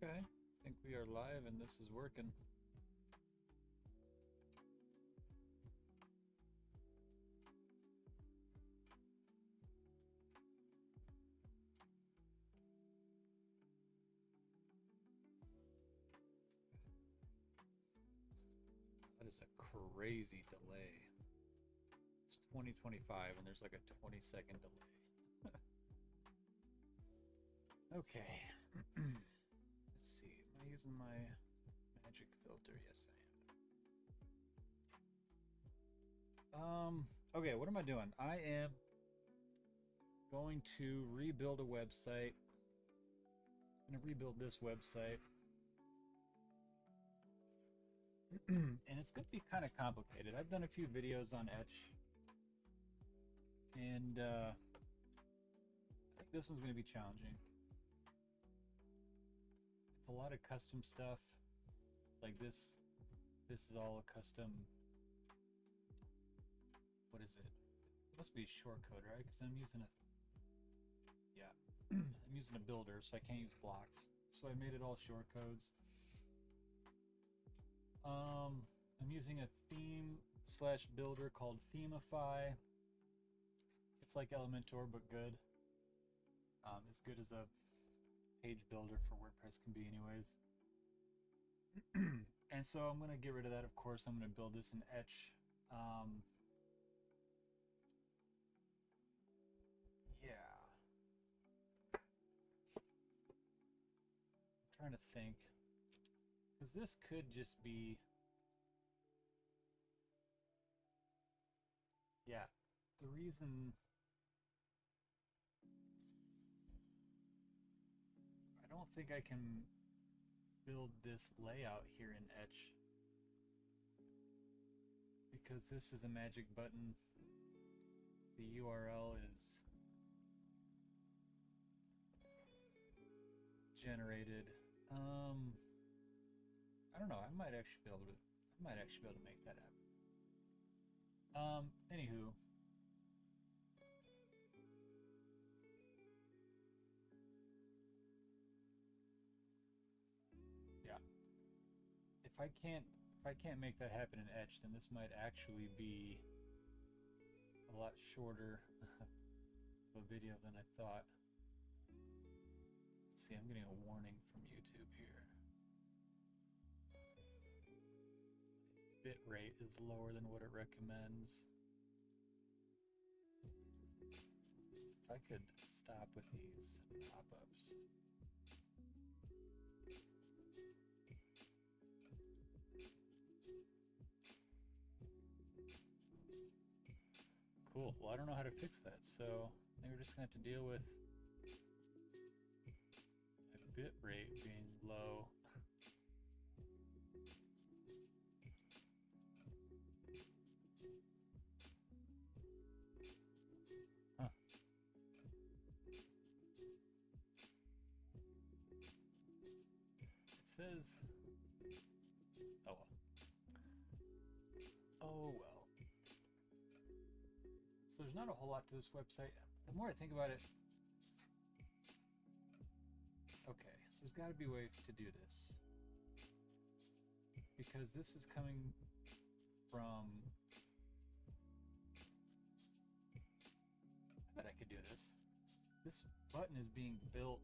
Okay, I think we are live and this is working. That is a crazy delay. It's 2025 and there's like a 20-second delay. Okay. Let's see. Am I using my magic filter? Yes, I am. Okay, what am I doing? I am going to rebuild a website. I'm going to rebuild this website. And it's going to be kind of complicated. I've done a few videos on Etch. And I think this one's going to be challenging. It's a lot of custom stuff. Like this is all a custom. What is it? It must be a shortcode, right? Because I'm using I'm using a builder, so I can't use blocks. So I made it all shortcodes. I'm using a theme/builder called Themify. It's like Elementor, but good. As good as a page builder for WordPress can be anyways. And so I'm going to get rid of that, of course. I'm going to build this in Etch. Yeah. I'm trying to think. Because this could just be... Yeah. The reason... I don't think I can build this layout here in Etch because this is a magic button. The URL is generated. I don't know. I might actually be able to make that happen. Anywho. Yeah. If I can't make that happen in Etch, then this might actually be a lot shorter of a video than I thought. Let's see, I'm getting a warning from YouTube here. Bitrate is lower than what it recommends. If I could stop with these pop-ups. Cool. Well, I don't know how to fix that, so I think we're just gonna have to deal with a bit rate being low. Huh. It says, oh well. Oh well. So there's not a whole lot to this website. The more I think about it, okay, so there's got to be a way to do this. Because this is coming from... I bet I could do this. This button is being built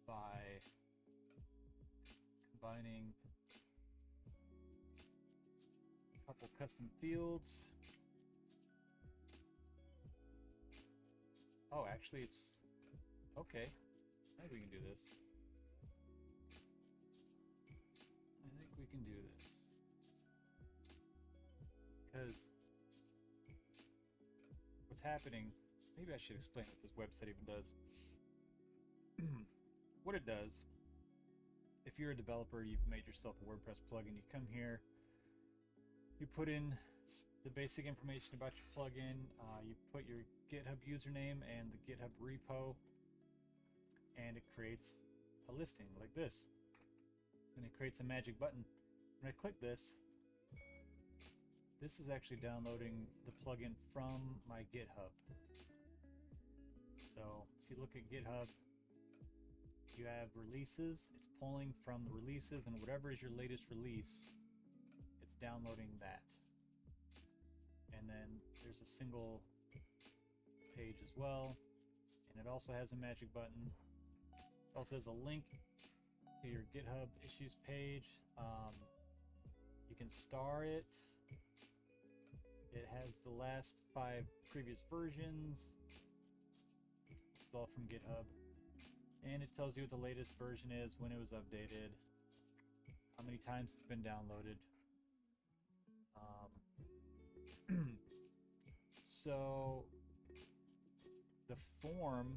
by combining a couple custom fields. Oh, actually it's... Okay. I think we can do this. I think we can do this. Because what's happening... Maybe I should explain what this website even does. What it does, if you're a developer, you've made yourself a WordPress plugin, you come here, you put in the basic information about your plugin, you put your GitHub username and the GitHub repo, and it creates a listing like this. And it creates a magic button. When I click this, this is actually downloading the plugin from my GitHub. So if you look at GitHub, you have releases, it's pulling from the releases, and whatever is your latest release, it's downloading that. And then there's a single page as well, and it also has a magic button. It also has a link to your GitHub issues page. You can star it. It has the last 5 previous versions. It's all from GitHub. And it tells you what the latest version is, when it was updated, how many times it's been downloaded. So the form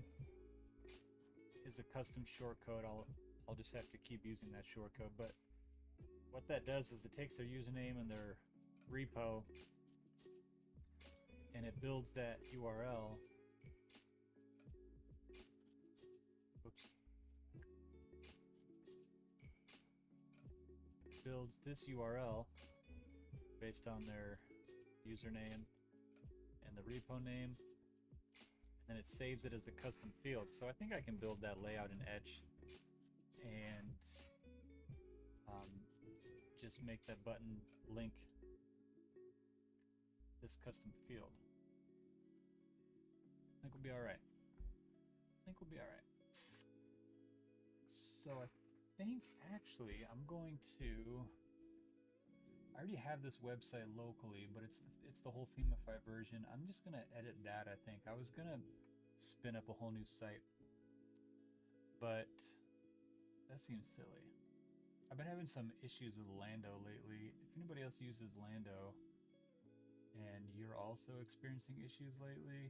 is a custom shortcode. I'll just have to keep using that shortcode. But what that does is it takes their username and their repo, and it builds that URL. Oops. It builds this URL based on their username and the repo name, and then it saves it as a custom field. So I think I can build that layout in Etch and just make that button link this custom field. I think we'll be all right. So I think actually I'm going to, I already have this website locally, but it's the whole Themify version. I'm just gonna edit that. I think I was gonna spin up a whole new site, but that seems silly. I've been having some issues with Lando lately. If anybody else uses Lando and you're also experiencing issues lately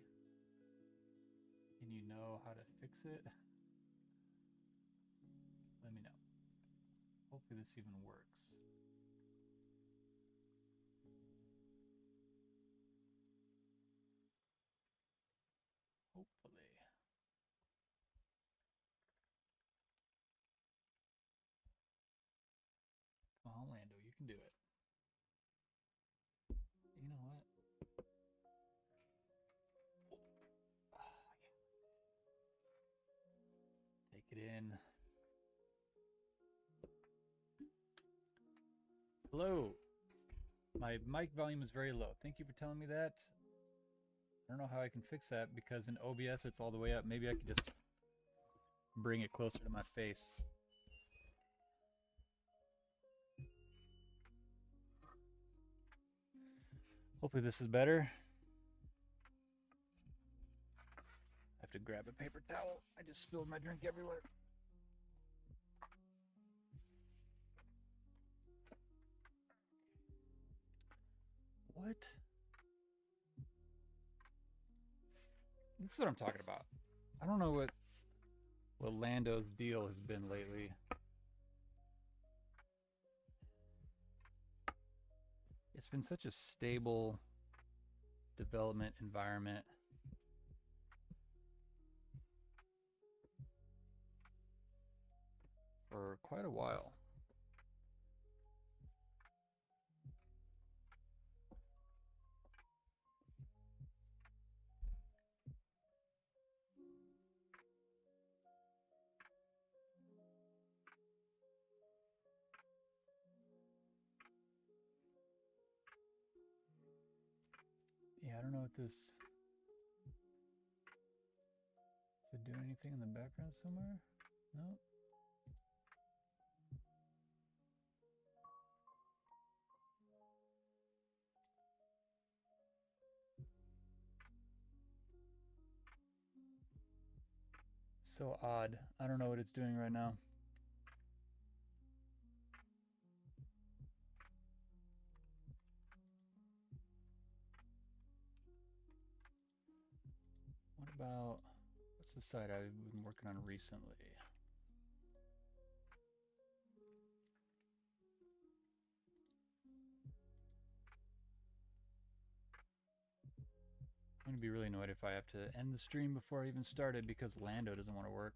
and you know how to fix it, let me know. Hopefully this even works. Hopefully. Come on, Lando, you can do it. You know what? Take it in. Hello. My mic volume is very low. Thank you for telling me that. I don't know how I can fix that because in OBS it's all the way up. Maybe I could just bring it closer to my face. Hopefully this is better. I have to grab a paper towel. I just spilled my drink everywhere. What? This is what I'm talking about. I don't know what Lando's deal has been lately. It's been such a stable development environment. For quite a while. Yeah, I don't know what this... Is it doing anything in the background somewhere? No? So odd. I don't know what it's doing right now. What about... What's the site I've been working on recently? I'm gonna be really annoyed if I have to end the stream before I even started because Lando doesn't want to work.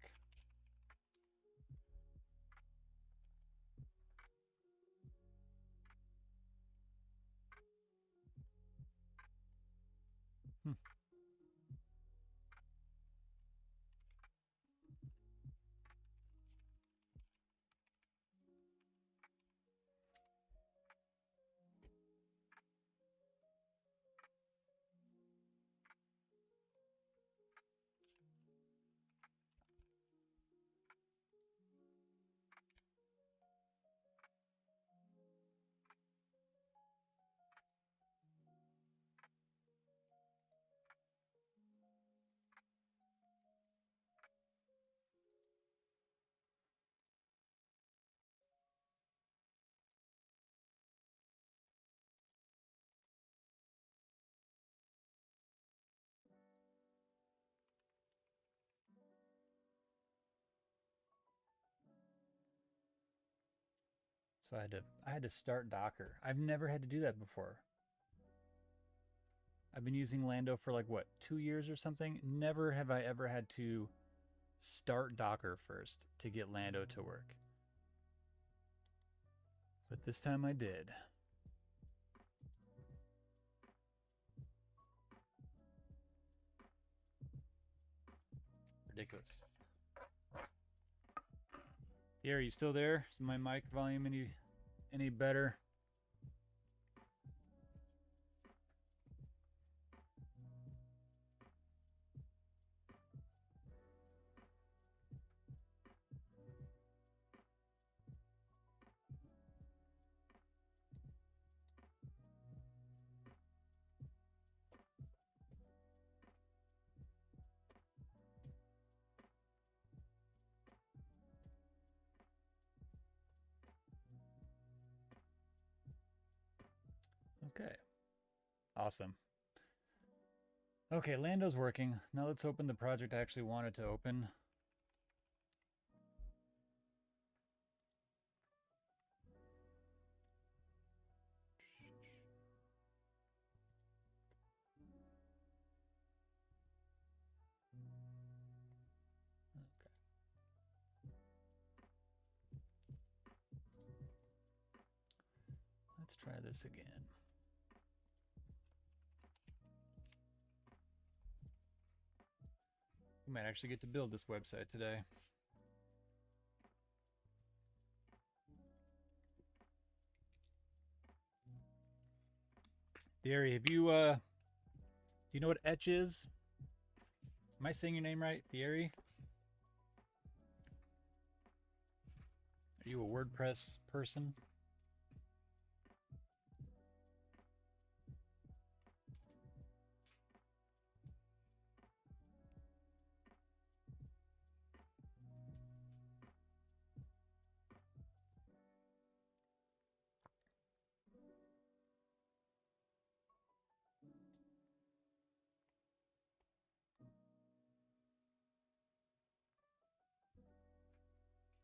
So I had to start Docker. I've never had to do that before. I've been using Lando for like what, 2 years or something. Never have I ever had to start Docker first to get Lando to work. But this time I did. Ridiculous. Yeah, are you still there? Is my mic volume any better? Okay. Awesome. Okay, Lando's working. Now let's open the project I actually wanted to open. Okay. Let's try this again. We might actually get to build this website today. Theory, have you do you know what Etch is? Am I saying your name right, Theory? Are you a WordPress person?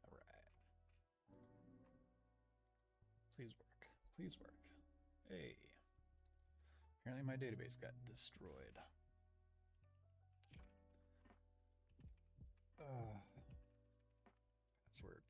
All right. Please work. Please work. Hey. Apparently my database got destroyed. Password.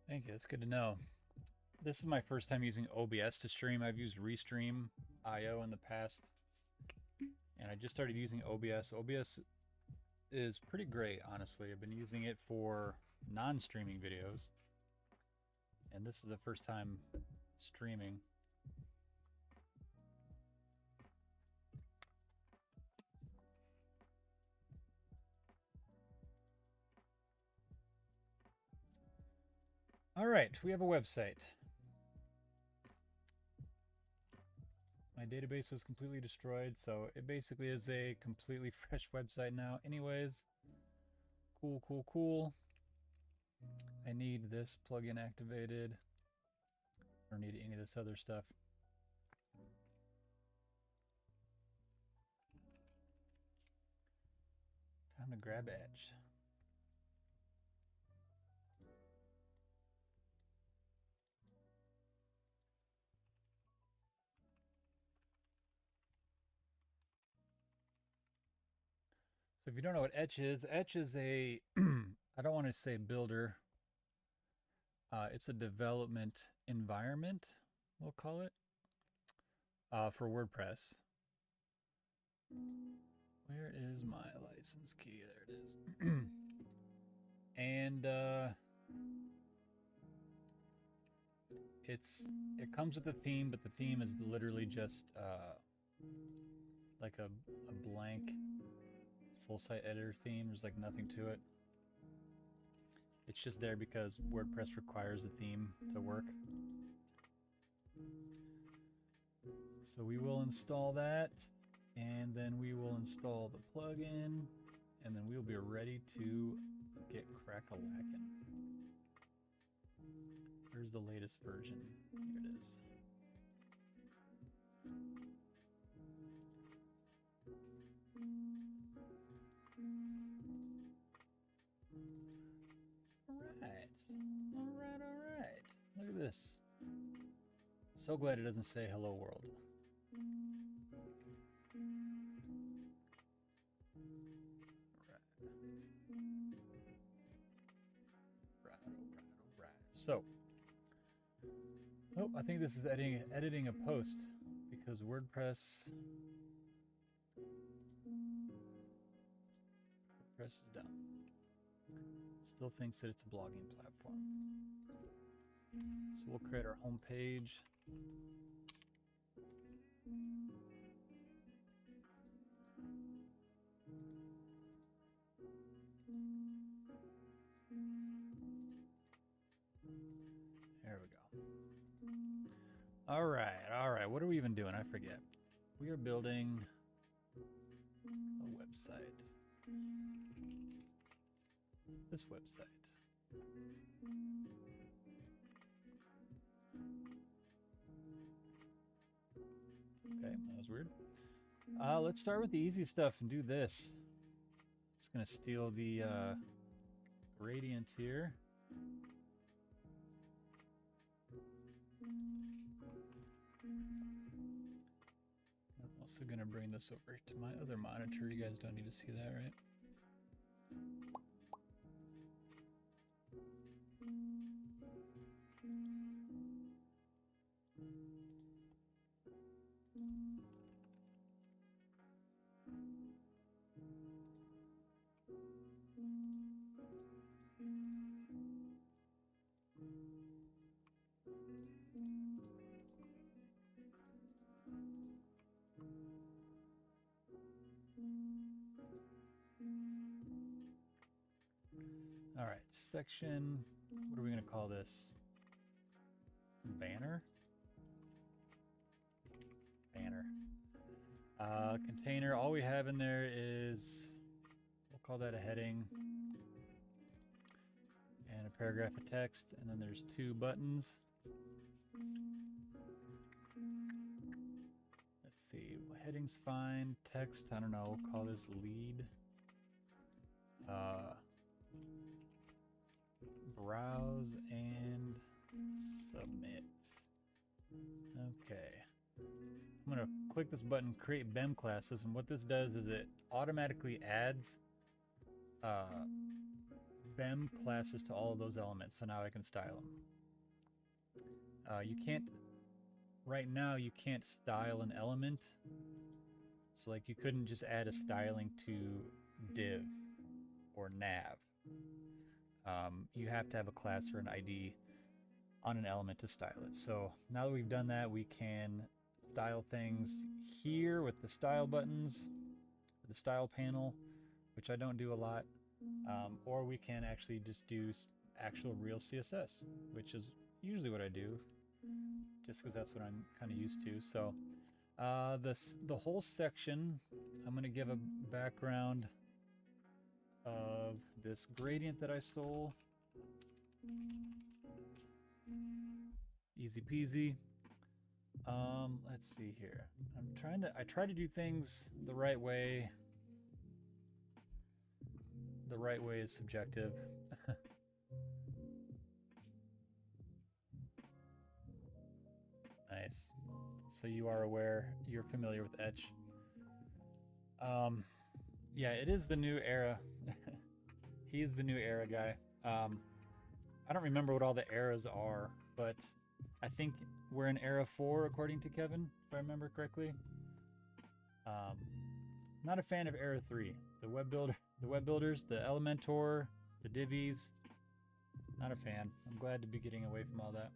Thank you. That's good to know. This is my first time using OBS to stream. I've used Restream IO in the past, and I just started using OBS. OBS is pretty great, honestly. I've been using it for non-streaming videos, and this is the first time streaming. All right, we have a website. My database was completely destroyed, so it basically is a completely fresh website now. Anyways, cool, cool, cool. I need this plugin activated. I don't need any of this other stuff. Time to grab Etch. So if you don't know what Etch is a, I don't want to say builder. It's a development environment, we'll call it, for WordPress. Where is my license key? There it is. And it comes with a theme, but the theme is literally just like a blank full site editor theme. There's like nothing to it. It's just there because WordPress requires the theme to work. So we will install that, and then we will install the plugin, and then we'll be ready to get crack-a-lackin'. Here's the latest version. Here it is. All right. Look at this. So glad it doesn't say hello world. Right. So, oh, I think this is editing a post because WordPress is dumb. Still thinks that it's a blogging platform. So we'll create our home page. There we go. All right. What are we even doing? I forget. We are building a website. This website. Okay, that was weird. Let's start with the easy stuff and do this. Just gonna steal the gradient here. I'm also gonna bring this over to my other monitor. You guys don't need to see that, right? All right, section, what are we gonna call this? Banner? Banner. Container, all we have in there is, we'll call that a heading, and a paragraph of text, and then there's 2 buttons. Let's see, heading's fine, text, I don't know, we'll call this lead. Browse and submit. Okay. I'm going to click this button, create BEM classes, and what this does is it automatically adds BEM classes to all of those elements, so now I can style them. You can't, right now you can't style an element, so like you couldn't just add a styling to div or nav. You have to have a class or an ID on an element to style it. So now that we've done that, we can style things here with the style buttons, the style panel, which I don't do a lot, or we can actually just do actual real CSS, which is usually what I do, just because that's what I'm kind of used to. So the whole section, I'm going to give a background of this gradient that I stole. Easy peasy. Let's see here. I try to do things the right way. The right way is subjective. Nice. So you are aware, you're familiar with Etch. Yeah, it is the new era. He's the new era guy. I don't remember what all the eras are, but I think we're in era 4 according to Kevin, if I remember correctly. Not a fan of era 3. The web builders, the Elementor, the divvies. Not a fan. I'm glad to be getting away from all that.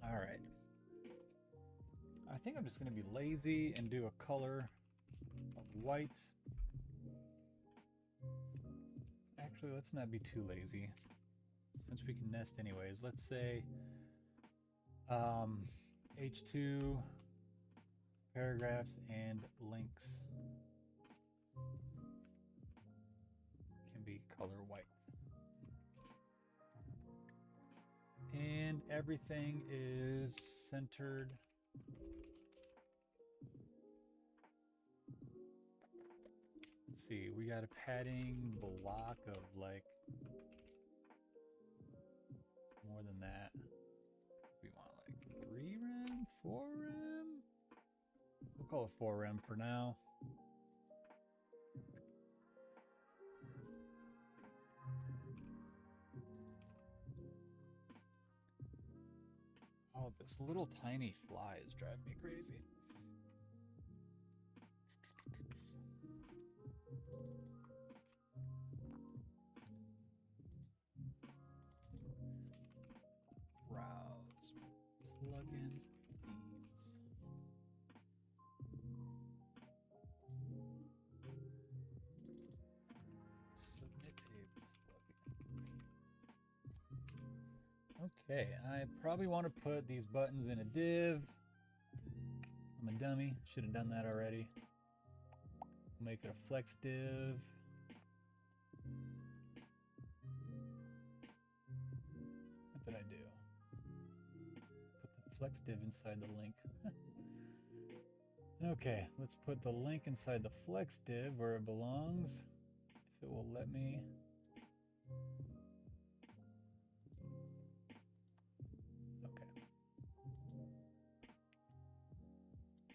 All right. I think I'm just going to be lazy and do a color of white. Actually, let's not be too lazy. Since we can nest anyways, let's say H2 paragraphs and links can be color white. And everything is centered. Let's see, we got a padding block of like more than that. We want like 3 rem, 4 rem. We'll call it 4 rem for now. Oh, this little tiny fly is driving me crazy. Browse plugins, themes. Submit a plugin. Okay, I probably want to put these buttons in a div. I'm a dummy, should have done that already. Make it a flex div. What did I do? Put the flex div inside the link. Okay, let's put the link inside the flex div where it belongs. If it will let me. Okay.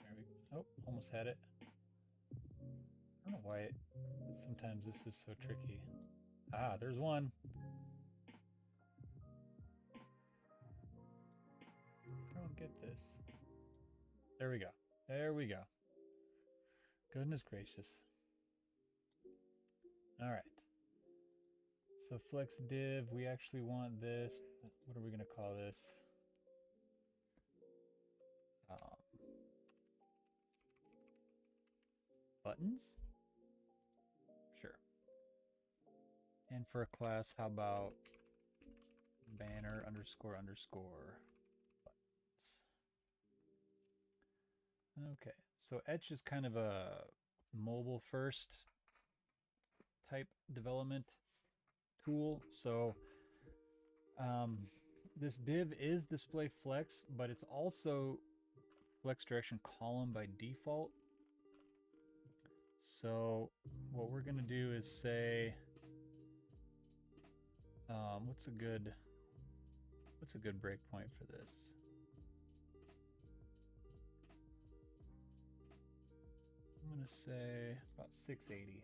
There we go. Oh, almost had it. I don't know why sometimes this is so tricky. Ah, there's one. I don't get this. There we go. There we go. Goodness gracious. All right. So flex div, we actually want this. What are we going to call this? Buttons? Sure. And for a class, how about banner underscore underscore buttons? Okay, so Etch is kind of a mobile first type development tool. So this div is display flex, but it's also flex direction column by default. So what we're gonna do is say, what's a good breakpoint for this? I'm gonna say about 680.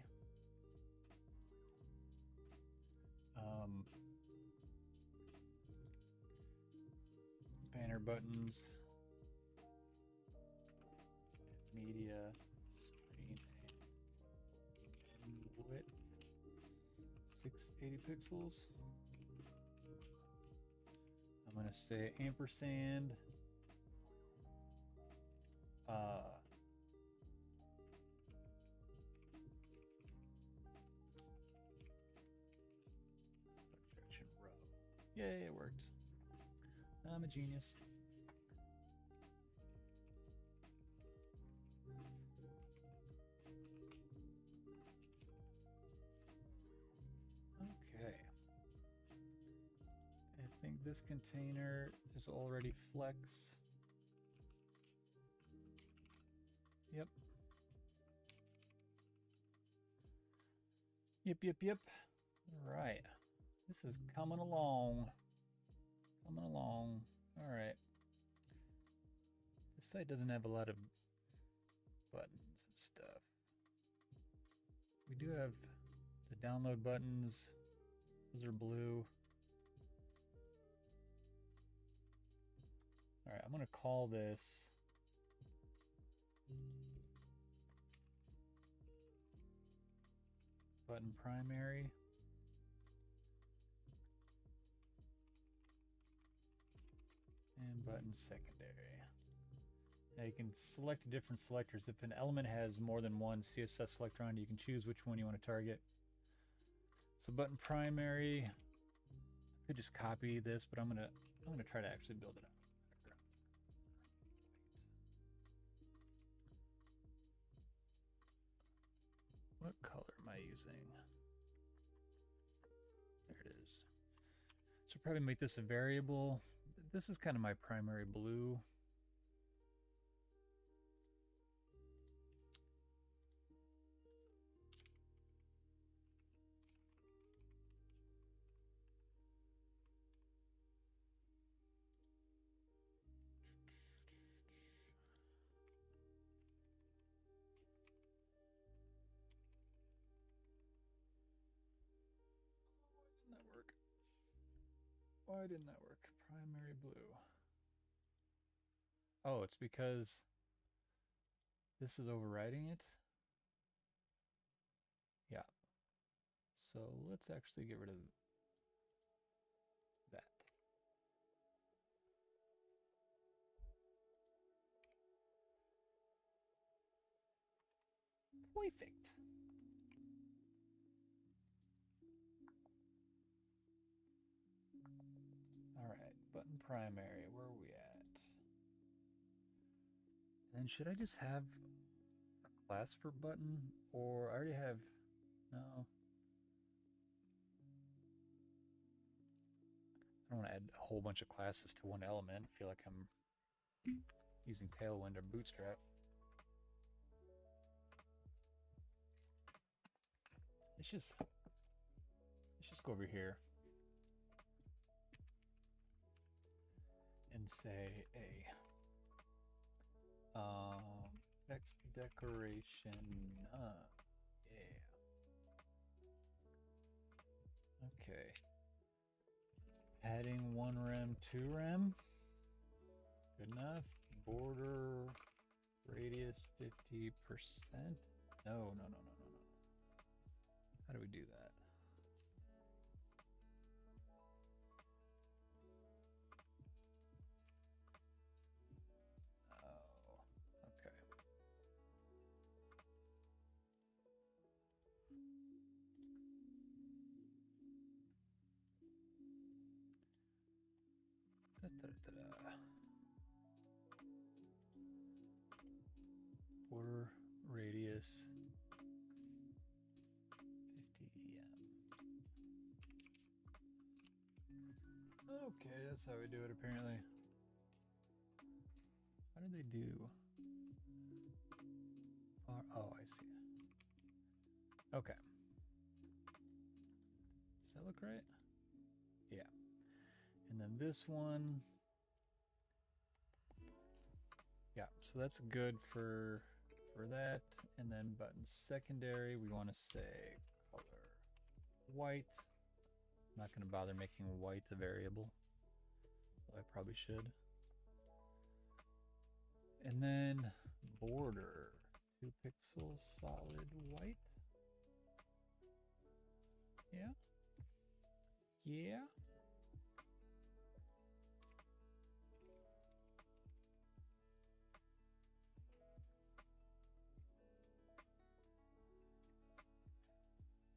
Banner buttons, media, screen, and width, 680 pixels. I'm gonna say ampersand, direction row. Yay, it worked. I'm a genius. Okay. I think this container is already flex. Yep. Yep. All right. This is coming along. All right. This site doesn't have a lot of buttons and stuff. We do have the download buttons. Those are blue. All right, I'm going to call this button primary. And button secondary. Now you can select different selectors. If an element has more than one CSS selector on it, you can choose which one you want to target. So button primary, I could just copy this, but I'm gonna try to actually build it out. What color am I using? There it is. So probably make this a variable. This is kind of my primary blue. Why didn't that work? Primary blue. Oh, it's because this is overriding it? Yeah. So let's actually get rid of that. Perfect. All right, button primary, where are we at? And then should I just have a class for button, or I already have, no. I don't want to add a whole bunch of classes to one element. I feel like I'm using Tailwind or Bootstrap. Let's just go over here and say a text decoration. Yeah. Okay. Adding 1 rem, 2 rem. Good enough. Border radius 50%. No. How do we do that? Oh, okay. Border radius 50 em. Okay, that's how we do it apparently. How do they do? Oh, I see. Okay. Does that look right? Yeah. And then this one. Yeah, so that's good for that. And then button secondary, we want to say color white. I'm not going to bother making white a variable. I probably should. And then border, 2 pixels solid white. Yeah. Yeah.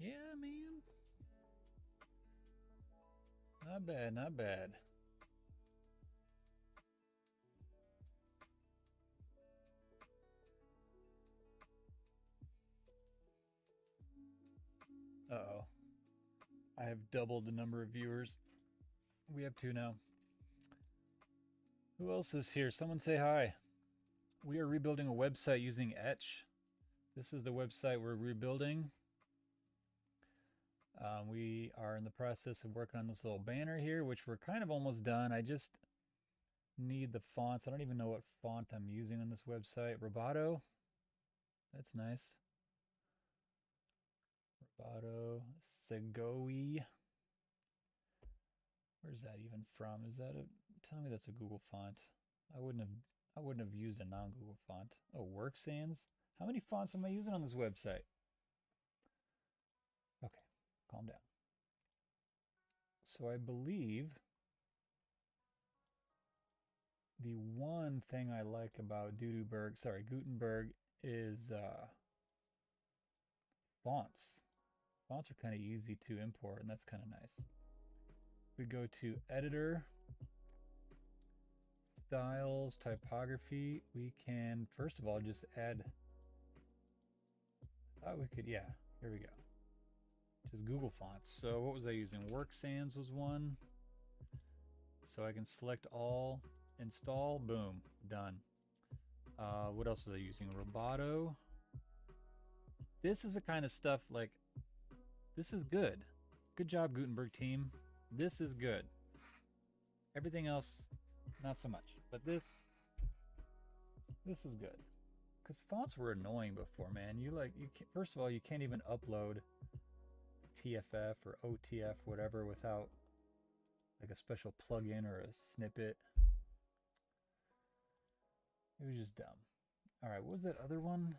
Yeah, man. Not bad, not bad. Uh-oh. I have doubled the number of viewers. We have 2 now. Who else is here? Someone say hi. We are rebuilding a website using Etch. This is the website we're rebuilding. We are in the process of working on this little banner here, which we're kind of almost done. I just need the fonts. I don't even know what font I'm using on this website. Roboto. That's nice. Roboto. Segoe. Where's that even from? Is that a... Tell me that's a Google font. I wouldn't have used a non-Google font. Oh, Work Sans. How many fonts am I using on this website? Okay, calm down. So I believe the one thing I like about Gutenberg is fonts. Fonts are kind of easy to import, and that's kind of nice. We go to Editor, Styles, Typography. We can, first of all, just add, I thought we could, yeah, here we go. Just Google Fonts. So what was I using? Work Sans was one. So I can select all, install, boom, done. What else was I using? Roboto. This is the kind of stuff like, this is good. Good job, Gutenberg team. This is good. Everything else, not so much. But this is good. Because fonts were annoying before, man. First of all, you can't even upload TFF or OTF, whatever, without like a special plugin or a snippet. It was just dumb. All right, what was that other one?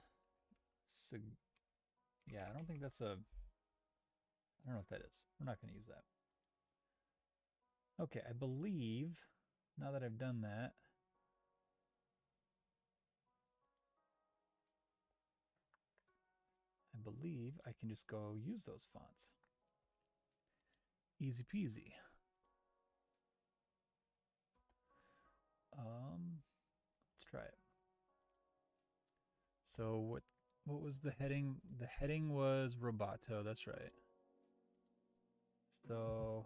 Yeah, I don't think that's a, I don't know what that is. We're not going to use that. Okay, I believe, now that I've done that, I believe I can just go use those fonts. Easy peasy. Let's try it. So what was the heading? The heading was Roboto, that's right. So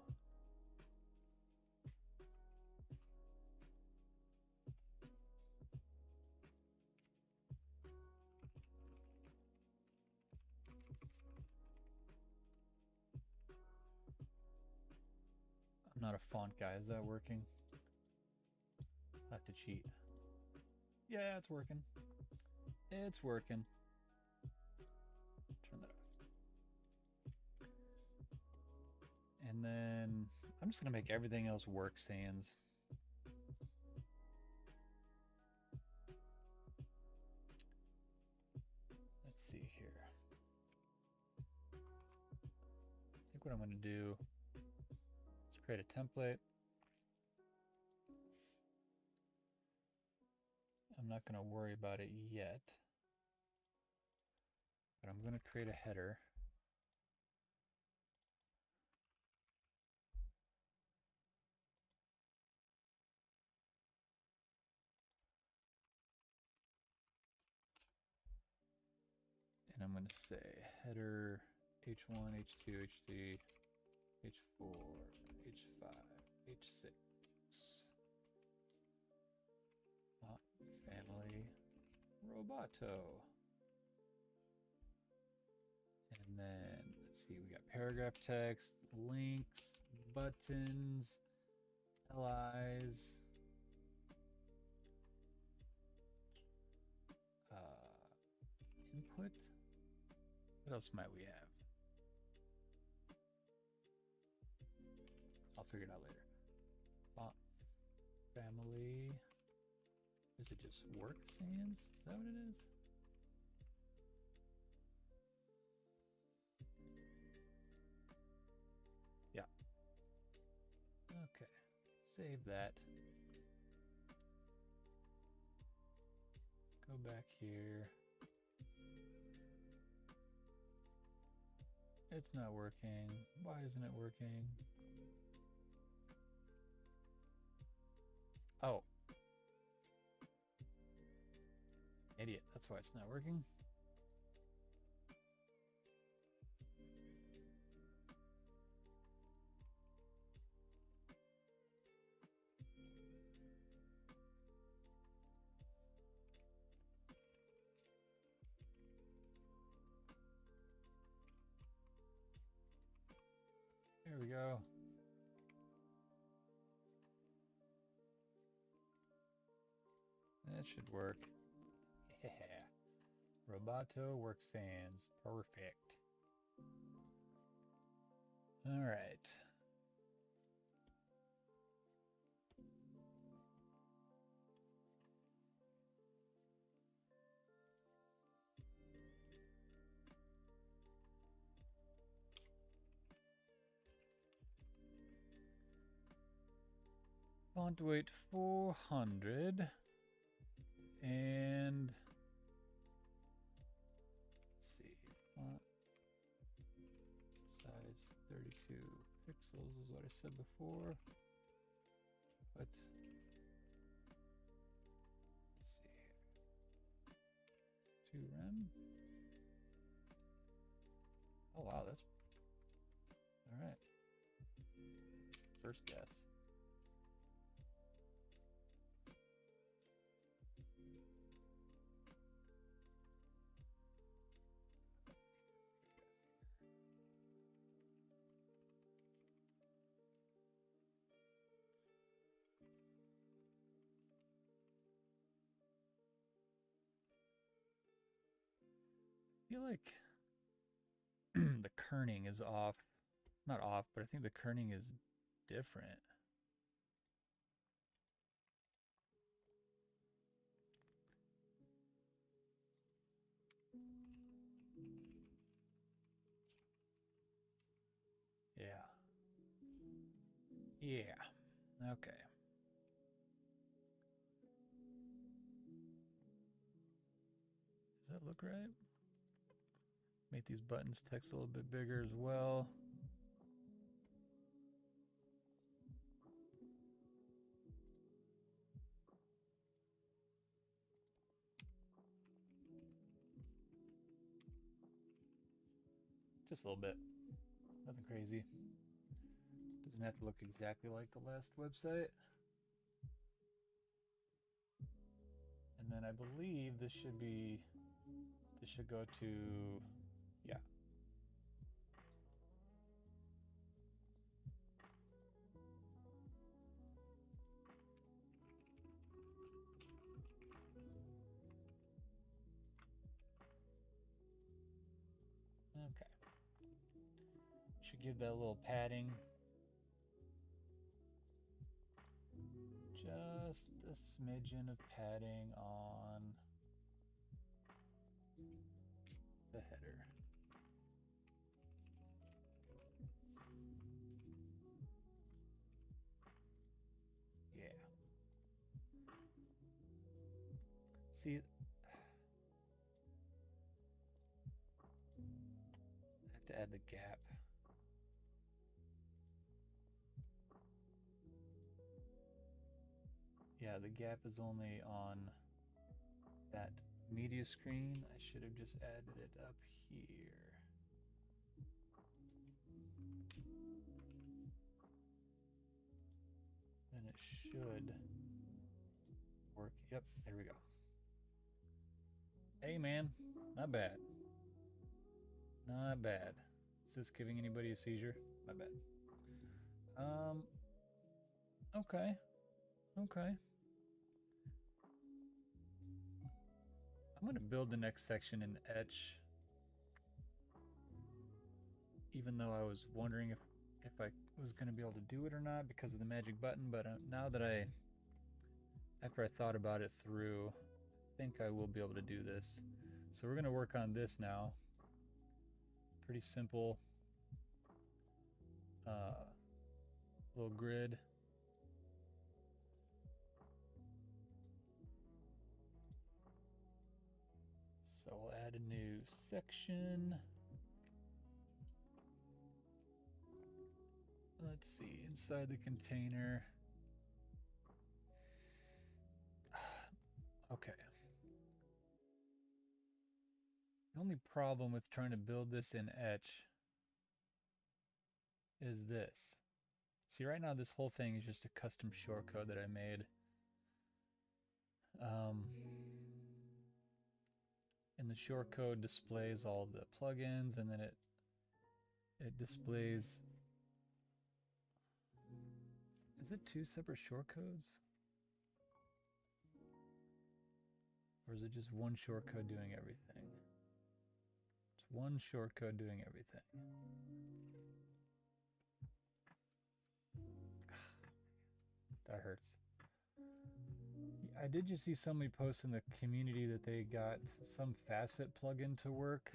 I'm not a font guy. Is that working? I have to cheat. Yeah, it's working. It's working. Turn that off. And then I'm just going to make everything else work sans. Let's see here. I think what I'm going to do is create a template. I'm not going to worry about it yet, but I'm going to create a header. And I'm going to say header H1, H2, H3, H4, H5, H6. Family Roboto. And then let's see, we got paragraph text, links, buttons, LIs, input. What else might we have? I'll figure it out later. Font family. Is it just work sans? Is that what it is? Yeah. Okay. Save that. Go back here. It's not working. Why isn't it working? Oh. Idiot. That's why it's not working. There we go. That should work. Yeah. Roboto work sans. Perfect. All right. Font weight 400 and let's see, font pixels is what I said before. But let's see here. 2 rem. Oh wow, that's all right. First guess. I feel like the kerning is off. Not off, but I think the kerning is different. Yeah. Yeah. Okay. Does that look right? Make these buttons text a little bit bigger as well. Just a little bit. Nothing crazy. Doesn't have to look exactly like the last website. And then I believe this should go to, yeah. Okay. Should give that a little padding. Just a smidgen of padding on the header. Yeah. See, I have to add the gap. Yeah, the gap is only on that media screen. I should have just added it up here. Then it should work. Yep, there we go. Hey man, not bad. Not bad. Is this giving anybody a seizure? My bad. Okay. Okay. I'm going to build the next section in Etch. Even though I was wondering if I was going to be able to do it or not because of the magic button, but now that after I thought about it through, I think I will be able to do this. So we're going to work on this now. Pretty simple little grid. So we'll add a new section. Let's see, inside the container. Okay. The only problem with trying to build this in Etch is this. See, right now this whole thing is just a custom shortcode that I made. And the shortcode displays all the plugins, and then it displays. Is it 2 separate shortcodes? Or is it just one shortcode doing everything? It's one shortcode doing everything. That hurts. I did just see somebody post in the community that they got some facet plugin to work.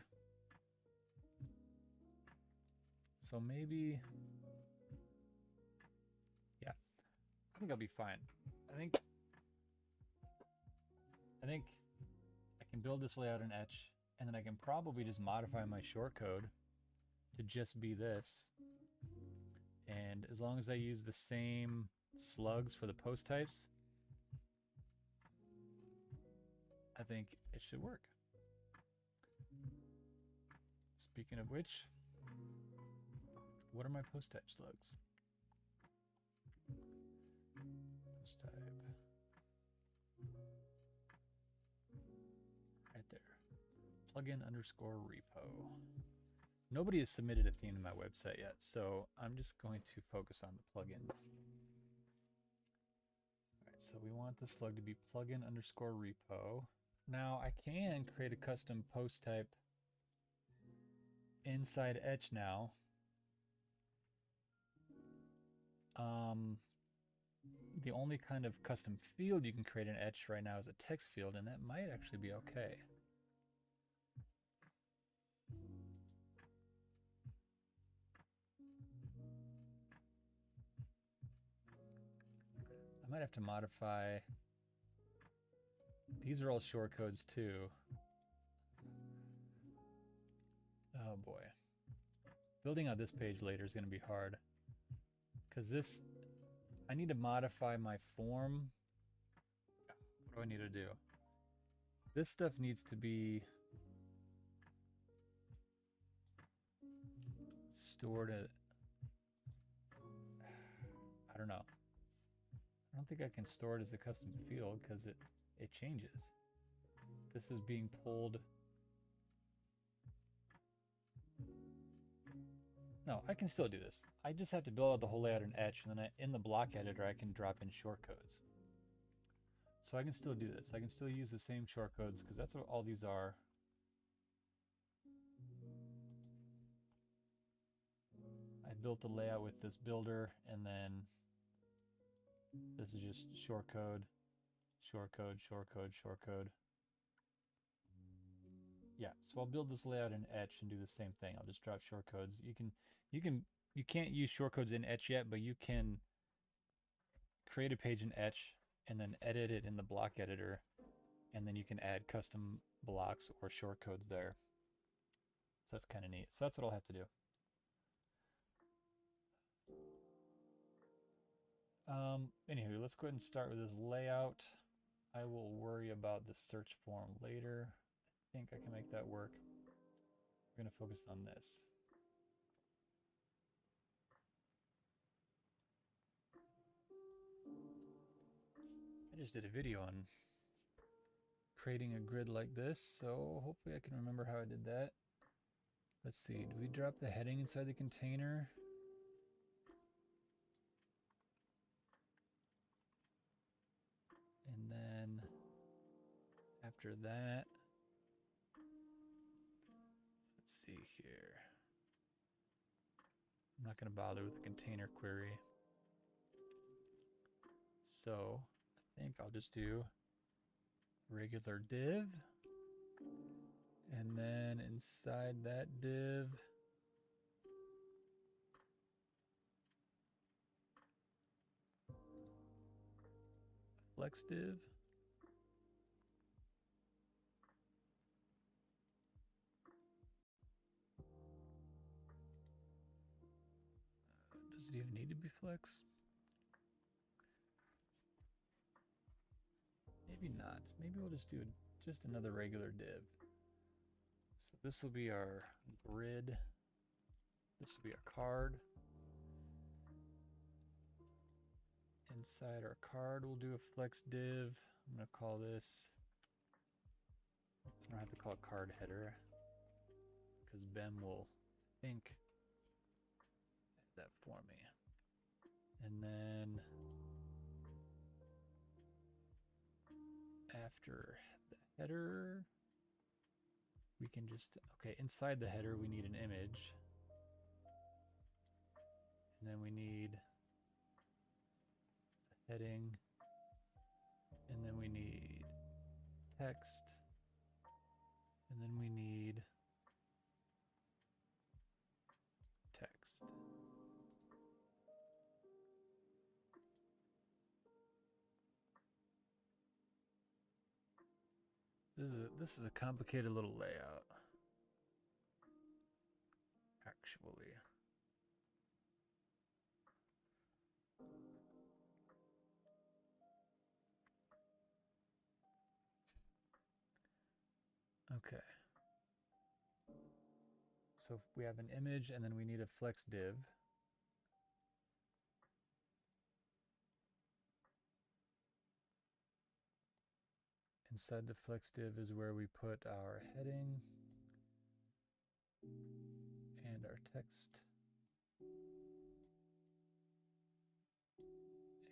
So maybe, yeah, I think I'll be fine. I think I can build this layout in Etch, and then I can probably just modify my shortcode to just be this. And as long as I use the same slugs for the post types, I think it should work. Speaking of which, what are my post type slugs? Post type. Right there. Plugin underscore repo. Nobody has submitted a theme to my website yet, so I'm just going to focus on the plugins. Alright, so we want the slug to be plugin underscore repo. Now I can create a custom post type inside Etch now. The only kind of custom field you can create in Etch right now is a text field, and that might actually be okay. I might have to modify. These are all shortcodes too. Oh boy. Building out this page later is going to be hard. Because this, I need to modify my form. What do I need to do? This stuff needs to be stored at, I don't know. I don't think I can store it as a custom field because it changes. This is being pulled. No, I can still do this. I just have to build out the whole layout in Etch, and then in the block editor I can drop in shortcodes. So I can still do this. I can still use the same shortcodes because that's what all these are. I built the layout with this builder, and then this is just shortcode, shortcode, shortcode, shortcode. Yeah, so I'll build this layout in Etch and do the same thing. I'll just drop shortcodes. You can't use shortcodes in Etch yet, but you can create a page in Etch and then edit it in the block editor, and then you can add custom blocks or shortcodes there. So that's kind of neat. So that's what I'll have to do. Anywho, let's go ahead and start with this layout. I will worry about the search form later. I think I can make that work. We're going to focus on this. I just did a video on creating a grid like this, so hopefully I can remember how I did that. Let's see, do we drop the heading inside the container? And then after that, let's see here. I'm not going to bother with the container query. So I think I'll just do regular div. And then inside that div, flex div. Does it even need to be flex? Maybe not. Maybe we'll just do just another regular div. So this will be our grid. This will be our card. Inside our card, we'll do a flex div. I'm going to call this, I don't have to call it card header because Ben will think that for me. And then after the header, we can just, okay, inside the header we need an image. And then we need a heading. And then we need text. And then we need text. This is a complicated little layout. Actually. Okay. So if we have an image and then we need a flex div. Inside the flex div is where we put our heading and our text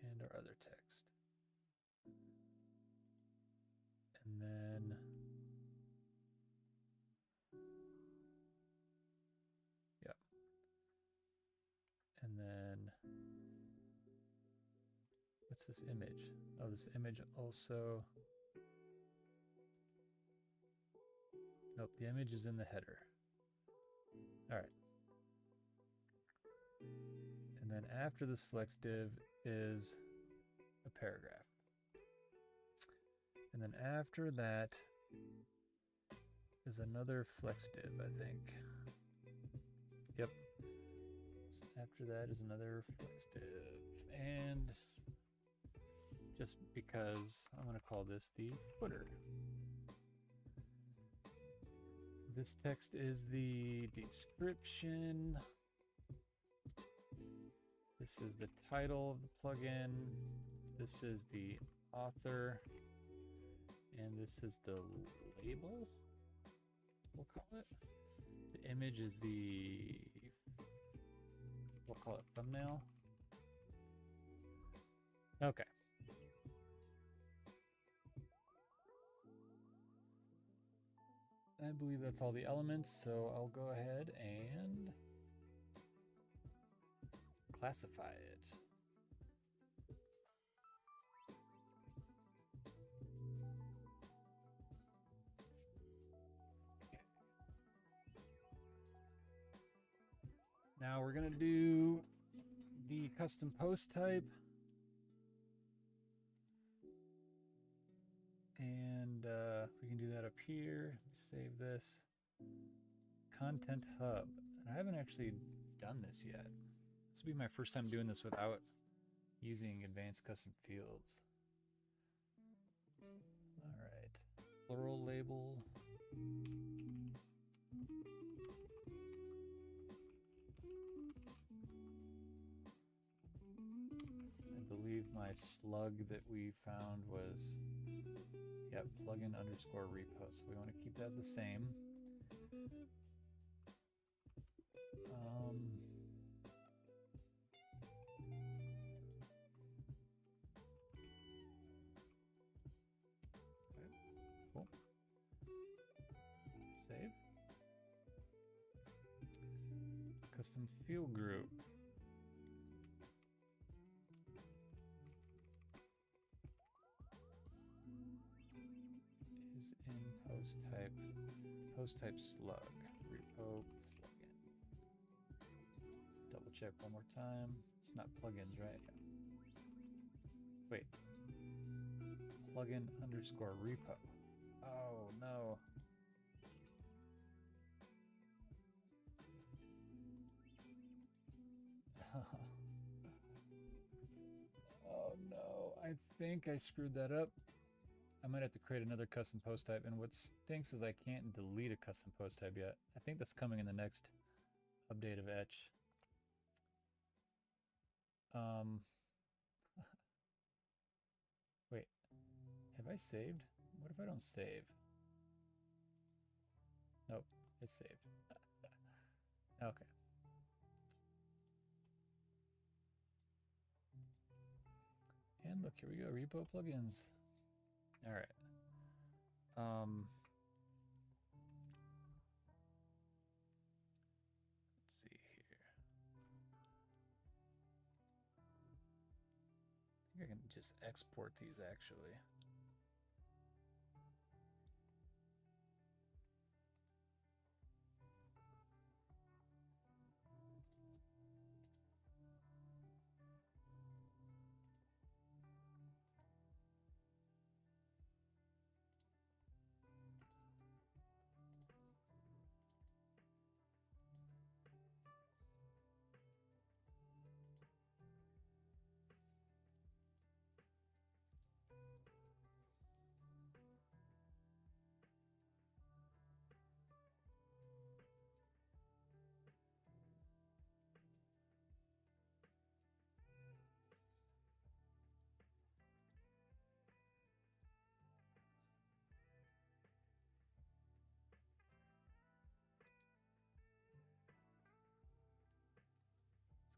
and our other text. And then and then what's this image? Oh, this image also, nope, the image is in the header. All right. And then after this flex div is a paragraph. And then after that is another flex div, I think. Yep. So after that is another flex div. And just because I'm going to call this the footer. This text is the description. This is the title of the plugin. This is the author. And this is the label, we'll call it. The image is the, we'll call it thumbnail. Okay. I believe that's all the elements, so I'll go ahead and classify it. Now we're going to do the custom post type. And we can do that up here. Save this. Content hub. And I haven't actually done this yet. This will be my first time doing this without using advanced custom fields. All right. Plural label. I believe my slug that we found was, yeah, plugin underscore repost. So we want to keep that the same. Cool. Save. Custom field group. Is in post type slug, repo plugin. Double check one more time. It's not plugins, right? Yeah. Wait. Plugin underscore repo. Oh no. Oh no, I think I screwed that up. I might have to create another custom post type, and what stinks is I can't delete a custom post type yet. I think that's coming in the next update of Etch. Wait, have I saved? What if I don't save? Nope, it's saved. Okay. And look, here we go, repo plugins. All right. Let's see here. I think I can just export these actually.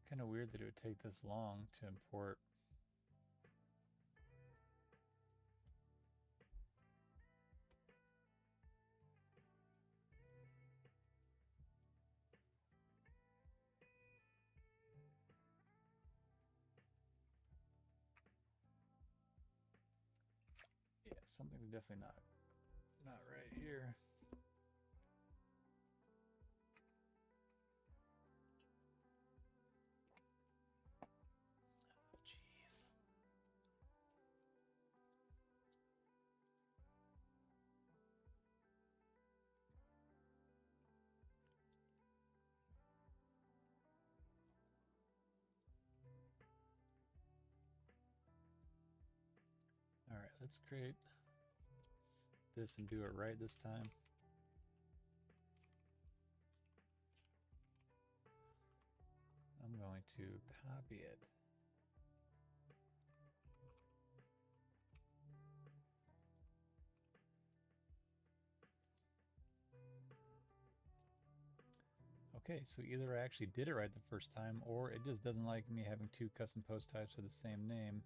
Kind of weird that it would take this long to import. Yeah, something's definitely not right here. Jeez. All right, let's create this and do it right this time. I'm going to copy it. Okay, so either I actually did it right the first time, or it just doesn't like me having two custom post types with the same name.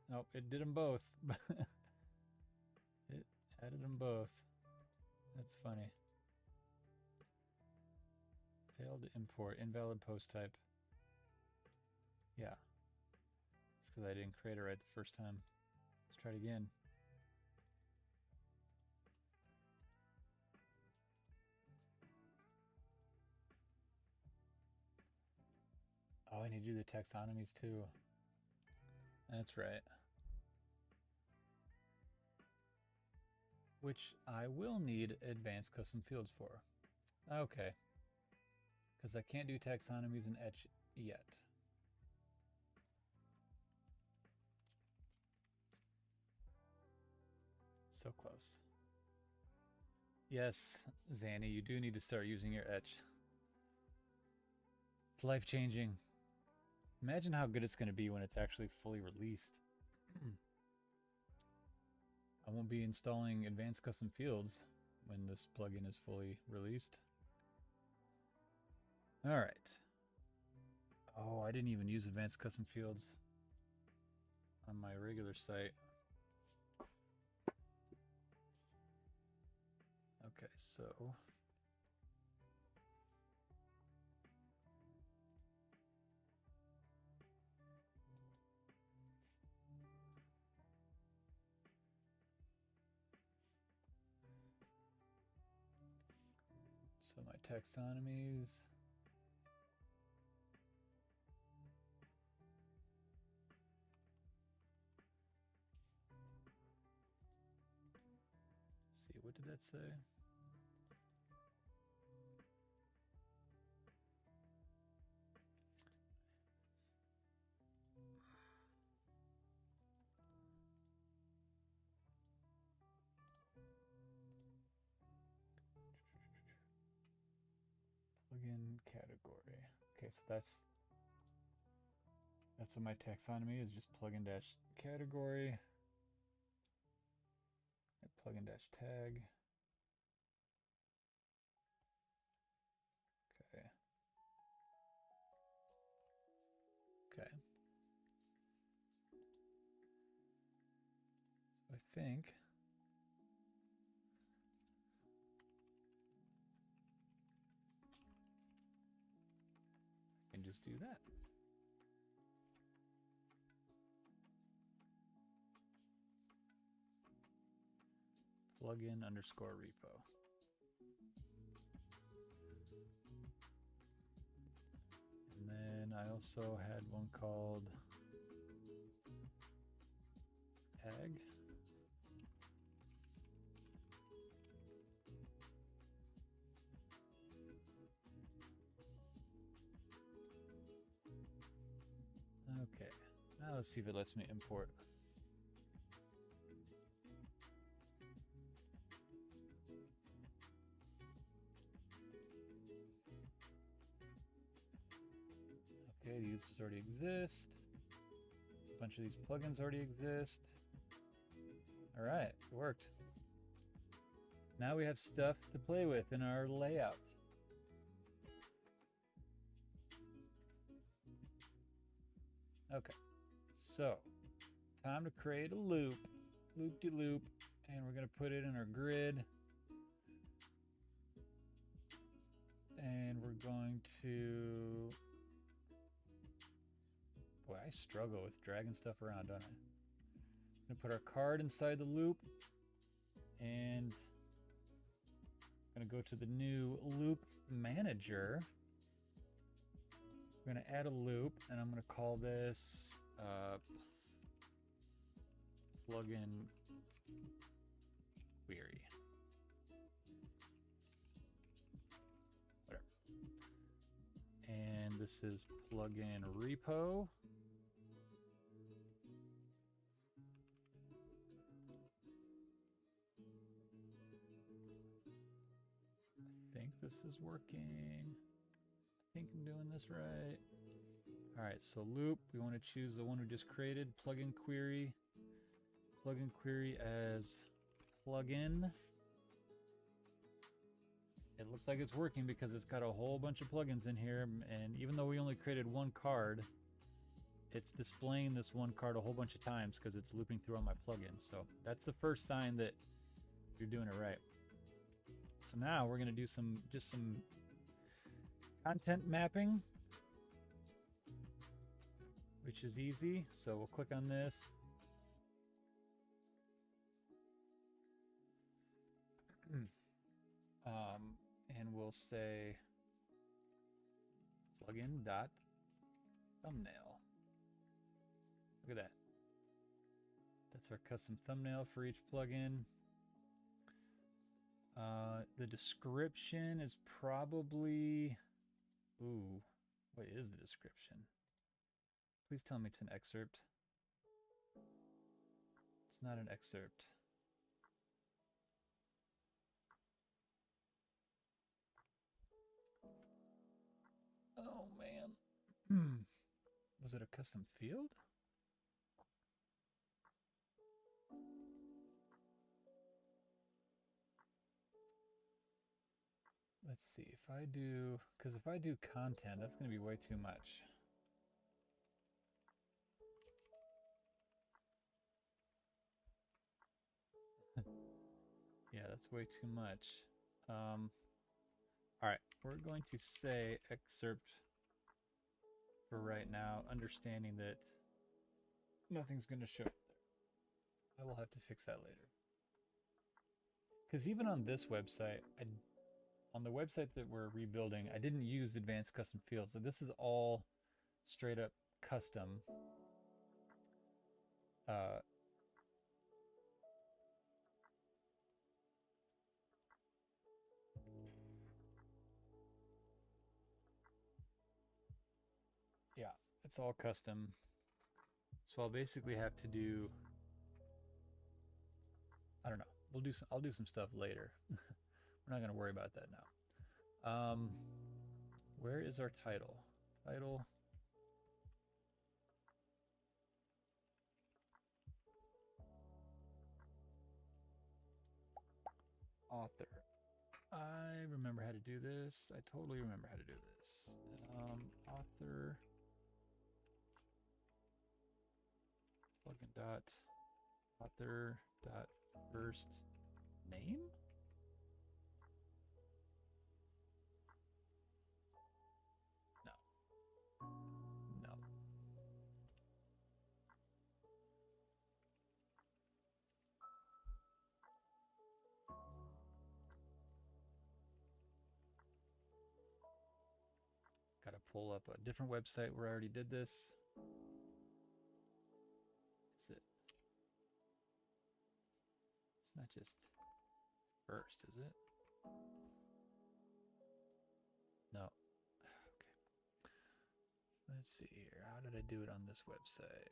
Nope, it did them both. It added them both. That's funny. Failed to import, invalid post type. Yeah, it's because I didn't create it right the first time. Let's try it again. Oh, I need to do the taxonomies too. That's right. Which I will need advanced custom fields for. Okay. Because I can't do taxonomies in Etch yet. So close. Yes, Zanny, you do need to start using your Etch. It's life-changing. Imagine how good it's going to be when it's actually fully released. I won't be installing advanced custom fields when this plugin is fully released. All right. Oh, I didn't even use advanced custom fields on my regular site. Okay, so my taxonomies. Let's see, what did that say? Plugin category. Okay, so that's what my taxonomy is, just plugin dash category, plugin dash tag. Okay. Okay. So I think I can just do that. Plugin underscore repo. And then I also had one called tag. Okay, now let's see if it lets me import. Okay, the users already exist. A bunch of these plugins already exist. All right, it worked. Now we have stuff to play with in our layout. Okay, so time to create a loop, loop-de-loop, and we're going to put it in our grid. And we're going to... Boy, I struggle with dragging stuff around, don't I? I'm going to put our card inside the loop. And I'm going to go to the new loop manager. I'm going to add a loop, and I'm going to call this plugin query. Whatever. And this is plugin repo. I think this is working. I think I'm doing this right. All right, so loop, we want to choose the one we just created, plugin query as plugin. It looks like it's working because it's got a whole bunch of plugins in here, and even though we only created one card, it's displaying this one card a whole bunch of times because it's looping through all my plugins. So that's the first sign that you're doing it right. So now we're going to do just some content mapping, which is easy. So we'll click on this. And we'll say plugin dot thumbnail. Look at that. That's our custom thumbnail for each plugin. The description is probably... Ooh, what is the description? Please tell me it's an excerpt. It's not an excerpt. Oh, man. Was it a custom field? Let's see, if I do, because if I do content, that's going to be way too much. Yeah, that's way too much. All right, we're going to say excerpt for right now, understanding that nothing's going to show up there. I will have to fix that later. Because even on this website, on the website that we're rebuilding, I didn't use advanced custom fields. So this is all straight up custom. Yeah, it's all custom. So I'll basically have to do, I don't know. I'll do some stuff later. We're not going to worry about that now. Where is our title? Title. Author. I remember how to do this. I totally remember how to do this. Author. Plugin dot author dot first name. No. Got to pull up a different website where I already did this. Is it? It's not just first, is it? No. Okay. Let's see here. How did I do it on this website?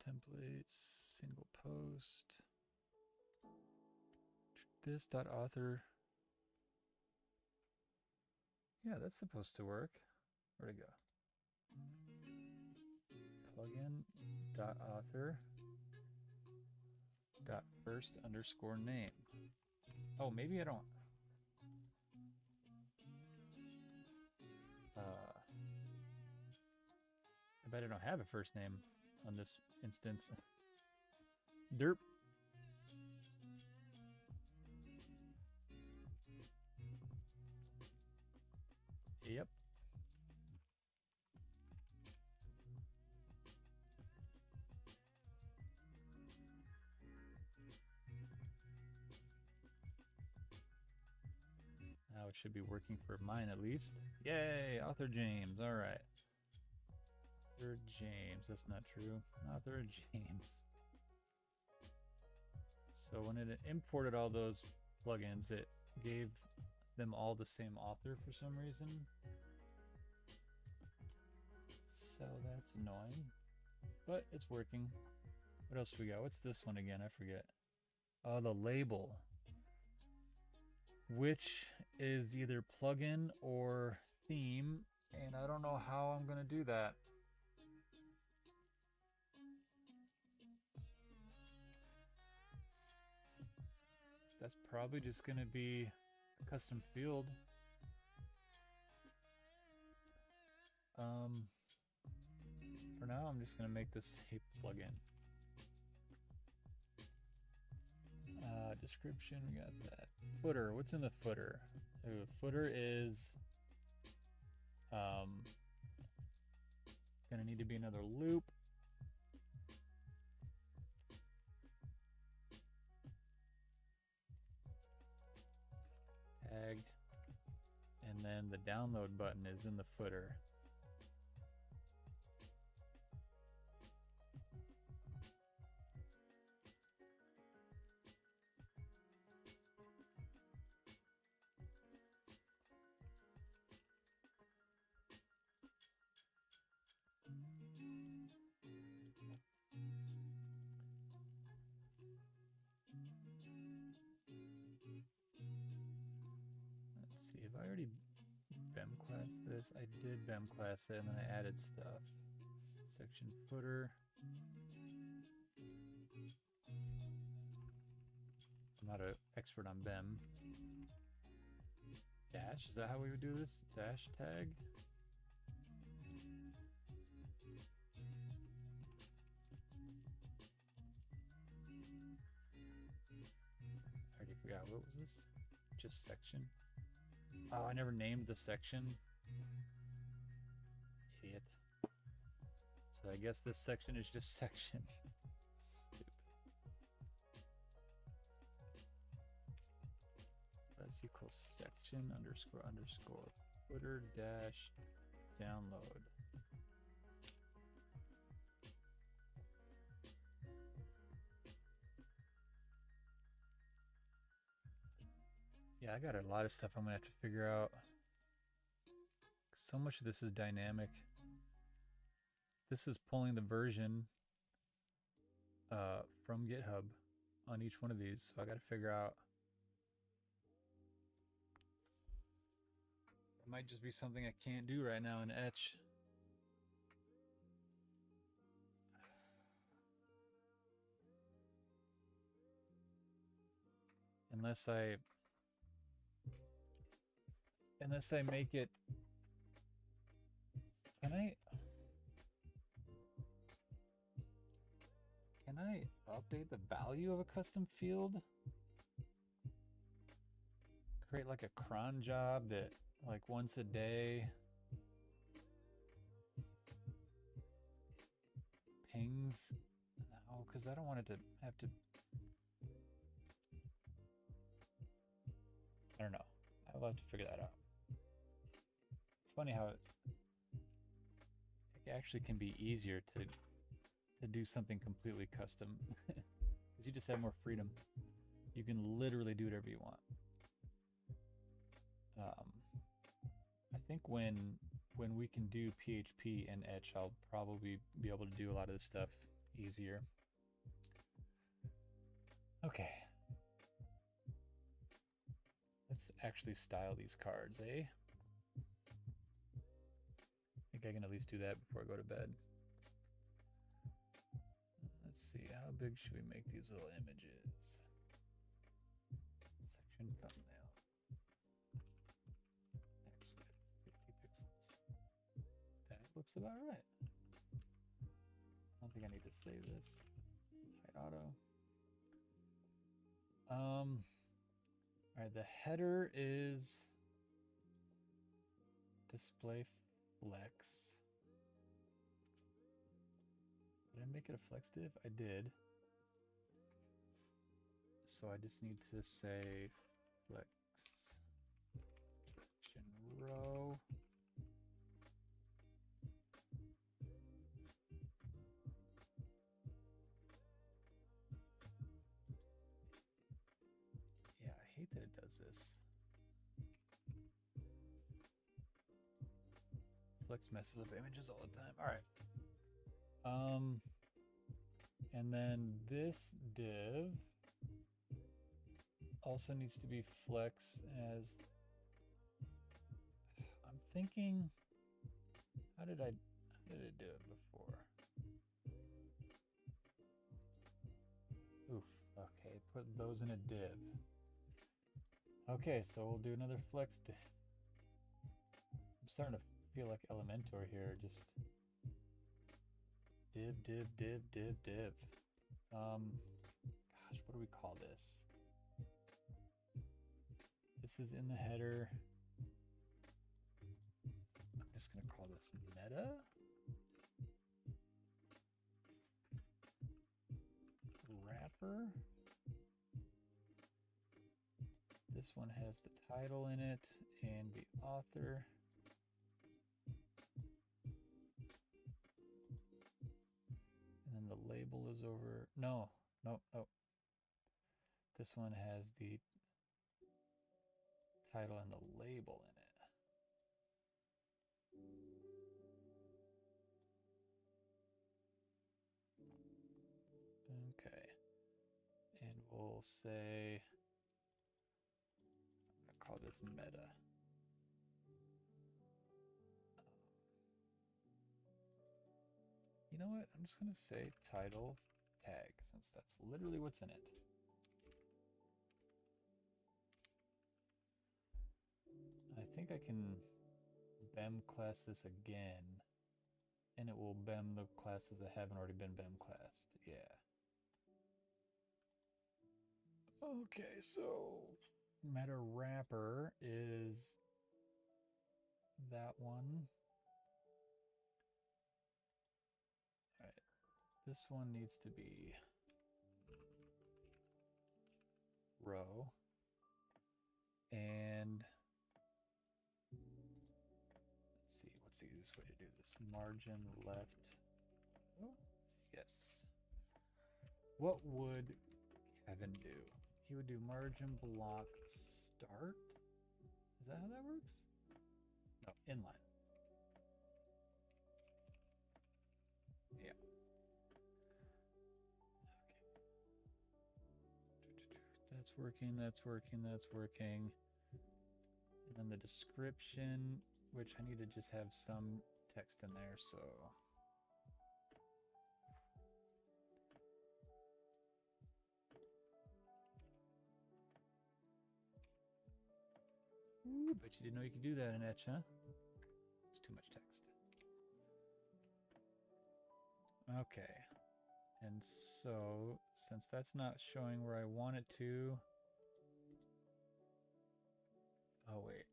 Templates, single post. This dot author. Yeah, that's supposed to work. Where'd it go? Plugin dot author. dot first underscore name. Oh, maybe I don't. I bet I don't have a first name on this instance. Derp. Yep. Now it should be working for mine at least. Yay, author James. All right. Author James. That's not true. Author James. So when it imported all those plugins, it gave them all the same author for some reason. So that's annoying, but it's working. What else we got? What's this one again? I forget. Oh, the label, which is either plugin or theme, and I don't know how I'm gonna do that. That's probably just gonna be a custom field. For now, I'm just gonna make this a plugin. Description, we got that. Footer, what's in the footer? Ooh, footer is gonna need to be another loop. Tag, and then the download button is in the footer. Let's see, if I already BEM classed this, I did BEM class it, and then I added stuff. Section footer. I'm not an expert on BEM. Dash, is that how we would do this? Dash tag? I already forgot, what was this? Just section? Oh, I never named the section. Idiot. So I guess this section is just section. Stupid. That's equals section underscore underscore footer dash download. Yeah, I got a lot of stuff I'm gonna have to figure out. So much of this is dynamic. This is pulling the version from GitHub on each one of these. So I got to figure out. It might just be something I can't do right now in Etch. Unless I make it. Can I update the value of a custom field? Create like a cron job that like once a day pings? No, because I don't want it to have to. I don't know. I'll have to figure that out. It's funny how it actually can be easier to do something completely custom because you just have more freedom. You can literally do whatever you want. I think when we can do PHP and Etch, I'll probably be able to do a lot of this stuff easier. Okay. Let's actually style these cards, eh? I think I can at least do that before I go to bed. Let's see, how big should we make these little images? Section thumbnail. X width 50 pixels. That looks about right. I don't think I need to save this. Hide auto. Alright, the header is display flex. Did I make it a flex div? I did. So I just need to say flex row. Yeah, I hate that it does this. Flex messes up images all the time. All right. And then this div also needs to be flex as I'm thinking, how did it do it before? Oof, okay, put those in a div. Okay, so we'll do another flex div. I'm starting to feel like Elementor here, just div. Gosh, what do we call this? This is in the header. I'm just gonna call this meta. Wrapper. This one has the title in it and the author. And then the label is over. No. This one has the title and the label in it. Okay. And we'll say, I'll call this meta. You know what? I'm just going to say title tag, since that's literally what's in it. I think I can BEM class this again, and it will BEM the classes that haven't already been BEM classed. Yeah. Okay, so meta wrapper is that one. All right, this one needs to be row, and let's see, what's the easiest way to do this? Margin left. Oh, yes. What would Kevin do? He would do margin block start. Is that how that works? No, inline. Yeah. Okay. That's working, that's working, that's working. And then the description, which I need to just have some text in there, so. Ooh, but you didn't know you could do that in Etch, huh? It's too much text. Okay. And so, since that's not showing where I want it to... Oh, wait.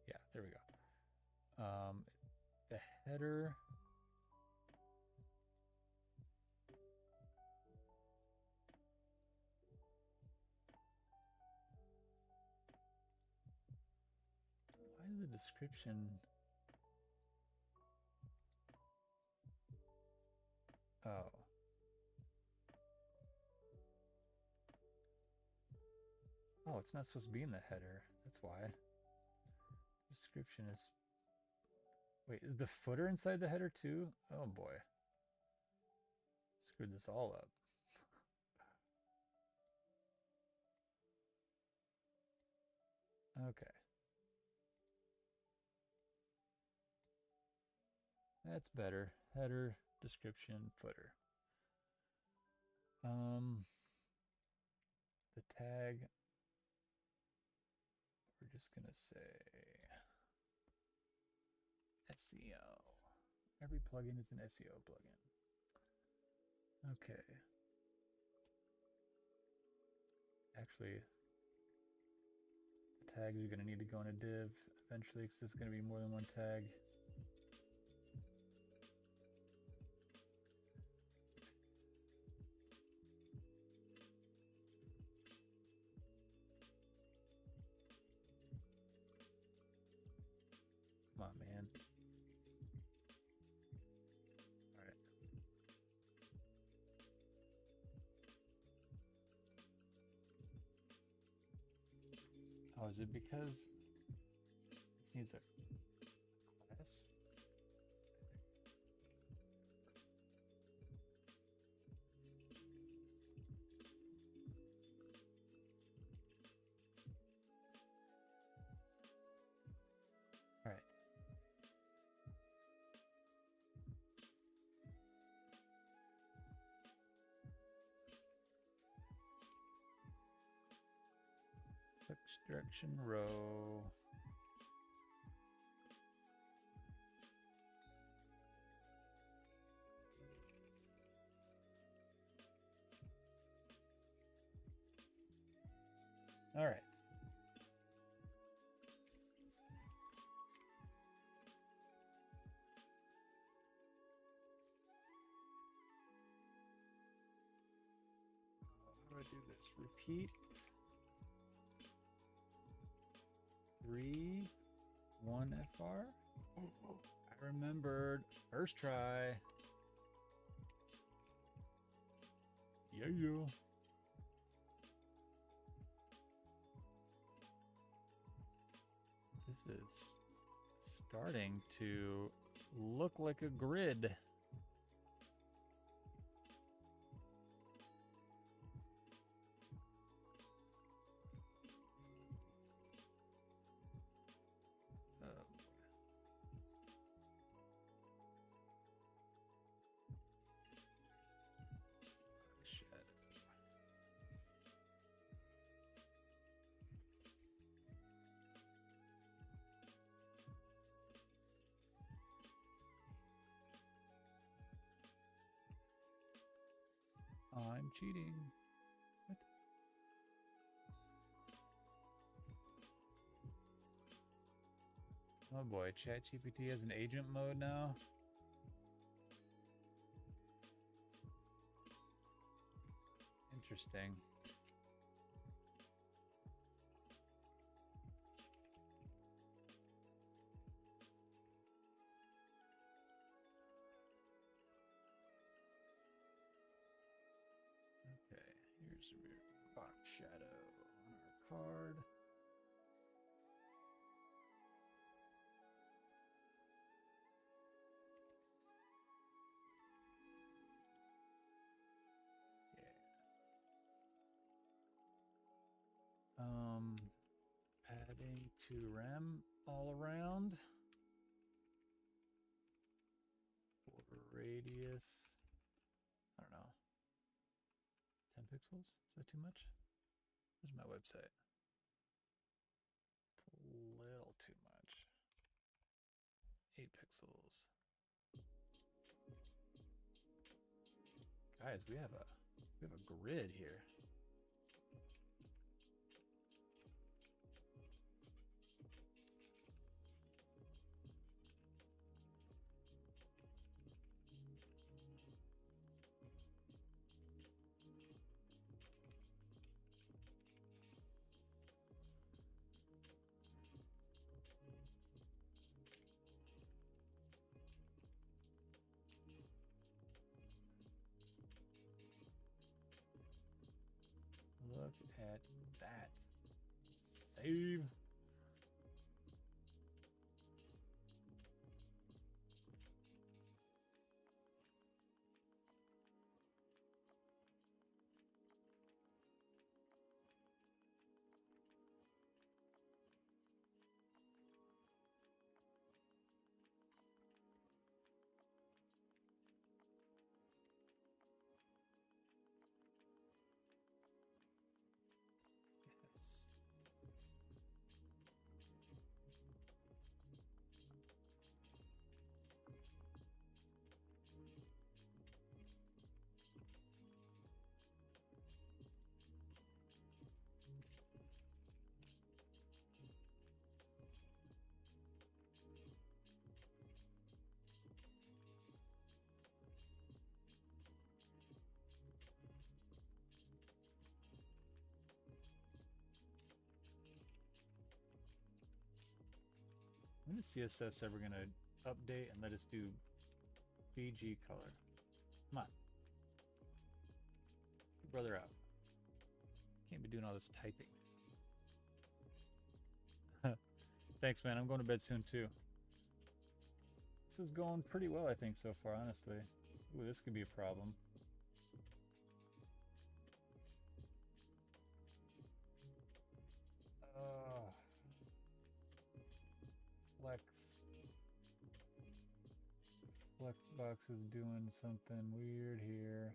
Yeah, there we go. The header... Why is the description... Oh. Oh, it's not supposed to be in the header. That's why. Description is... Wait, is the footer inside the header too? Oh boy. Screwed this all up. Okay. That's better. Header, description, footer. The tag, we're just gonna say SEO. Every plugin is an SEO plugin. Okay. Actually, the tags are gonna need to go in a div eventually because there's gonna be more than one tag. Come on, man. All right. Oh, is it because this needs a class? All right. Text direction row. All right. How do I do this? Repeat. 3, 1 FR. I remembered. First try. Yeah. This is starting to look like a grid. I'm cheating. What? Oh boy, ChatGPT has an agent mode now. Interesting. Okay, here's a box shadow on our card. Padding to rem all around. Border radius, I don't know, 10 pixels? Is that too much? Where's my website? It's a little too much. 8 pixels. Guys, we have a grid here. Look at that. Save. When is CSS ever going to update and let us do BG color? Come on. Get your brother out. Can't be doing all this typing. Thanks, man. I'm going to bed soon, too. This is going pretty well, I think, so far, honestly. Ooh, this could be a problem. Flexbox is doing something weird here.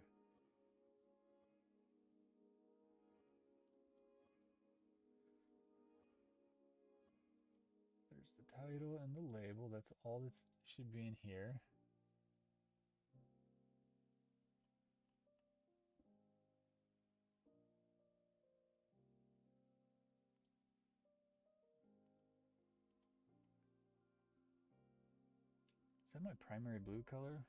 There's the title and the label. That's all that should be in here. Is that my primary blue color?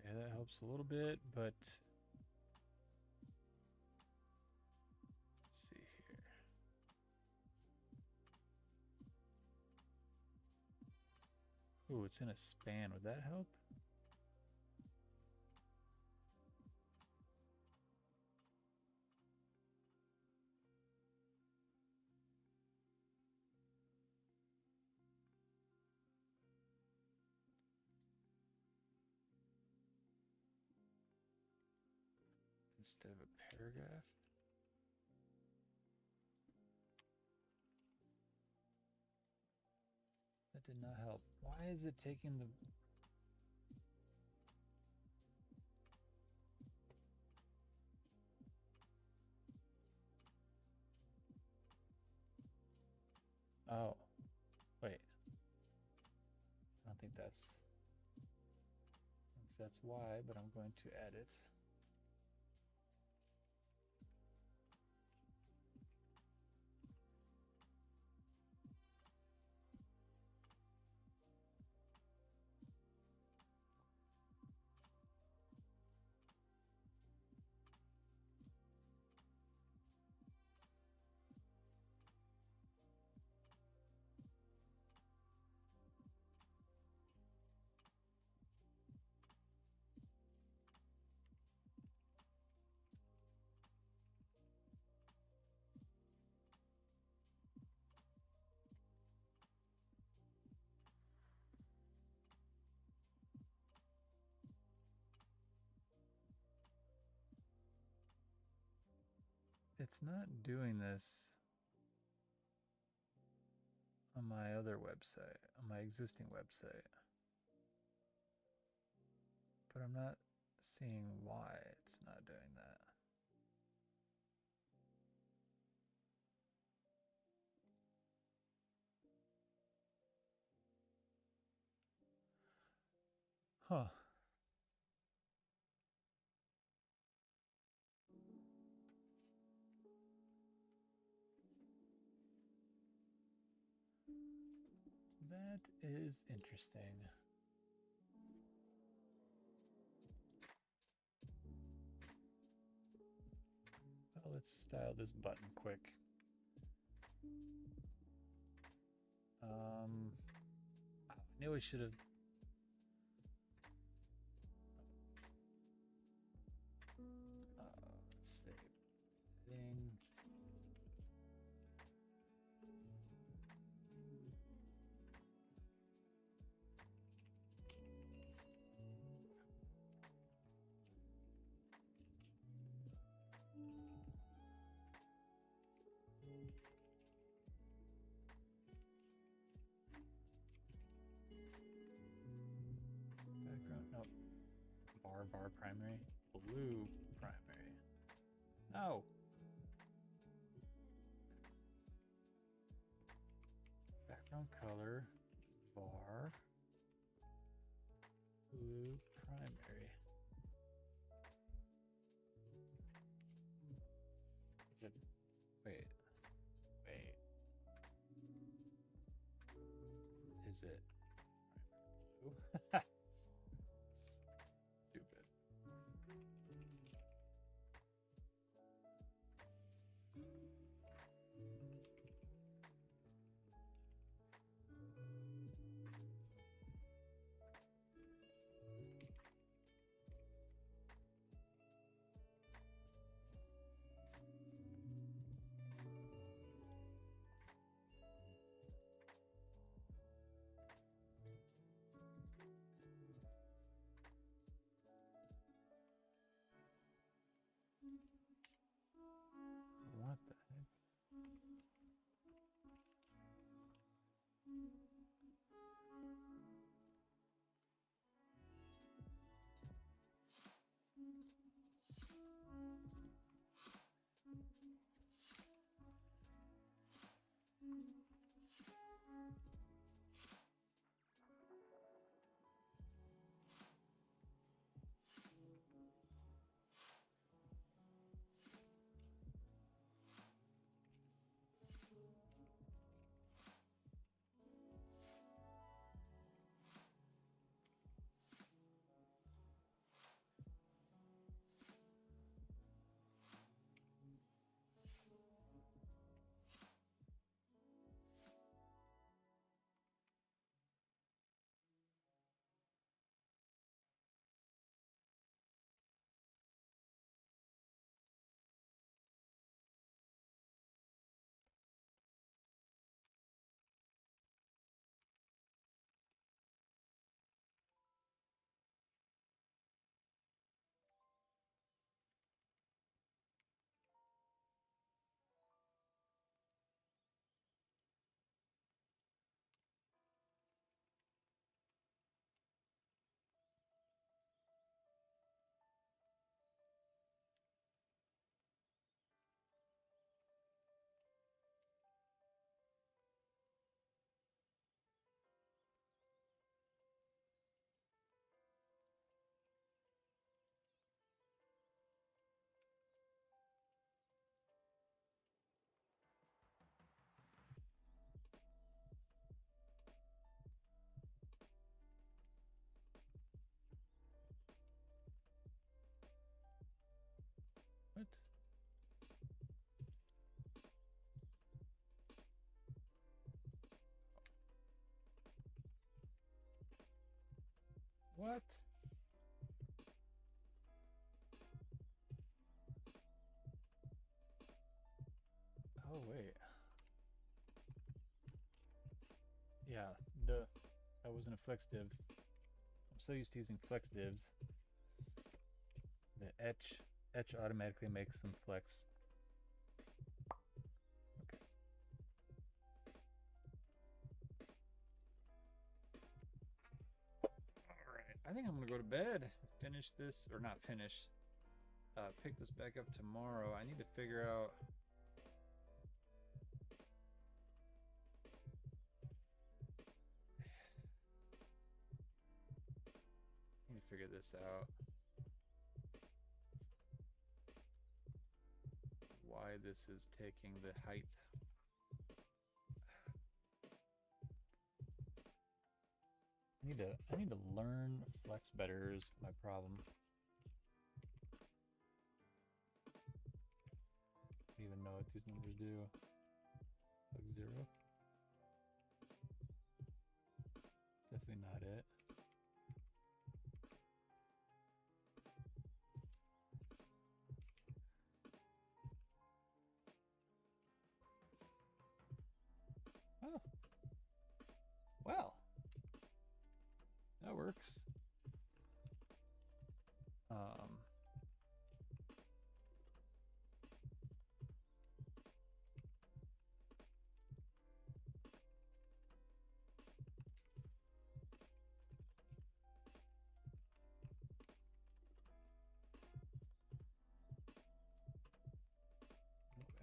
Yeah, that helps a little bit, but let's see here. Ooh, it's in a span. Would that help? Instead of a paragraph. That did not help. Why is it taking the... Oh, wait. I don't think that's why, but I'm going to add it. It's not doing this on my other website, on my existing website. But I'm not seeing why it's not doing that. Huh. That is interesting. Well, let's style this button quick. I knew I should have. Let's see. Heading. Background, nope. Var primary, blue primary. Oh. is it? Blue. Stupid. What the heck? What? What? Oh, wait. Yeah, duh. That wasn't a flex div. I'm so used to using flex divs. The etch automatically makes them flex. Okay. Alright, I think I'm gonna go to bed. Finish this, or not finish. Pick this back up tomorrow. I need to figure out. I need to figure this out. Why this is taking the height. I need to learn flex better is my problem. I don't even know what these numbers do. Like 0. It's definitely not it. Oh. Well. That works.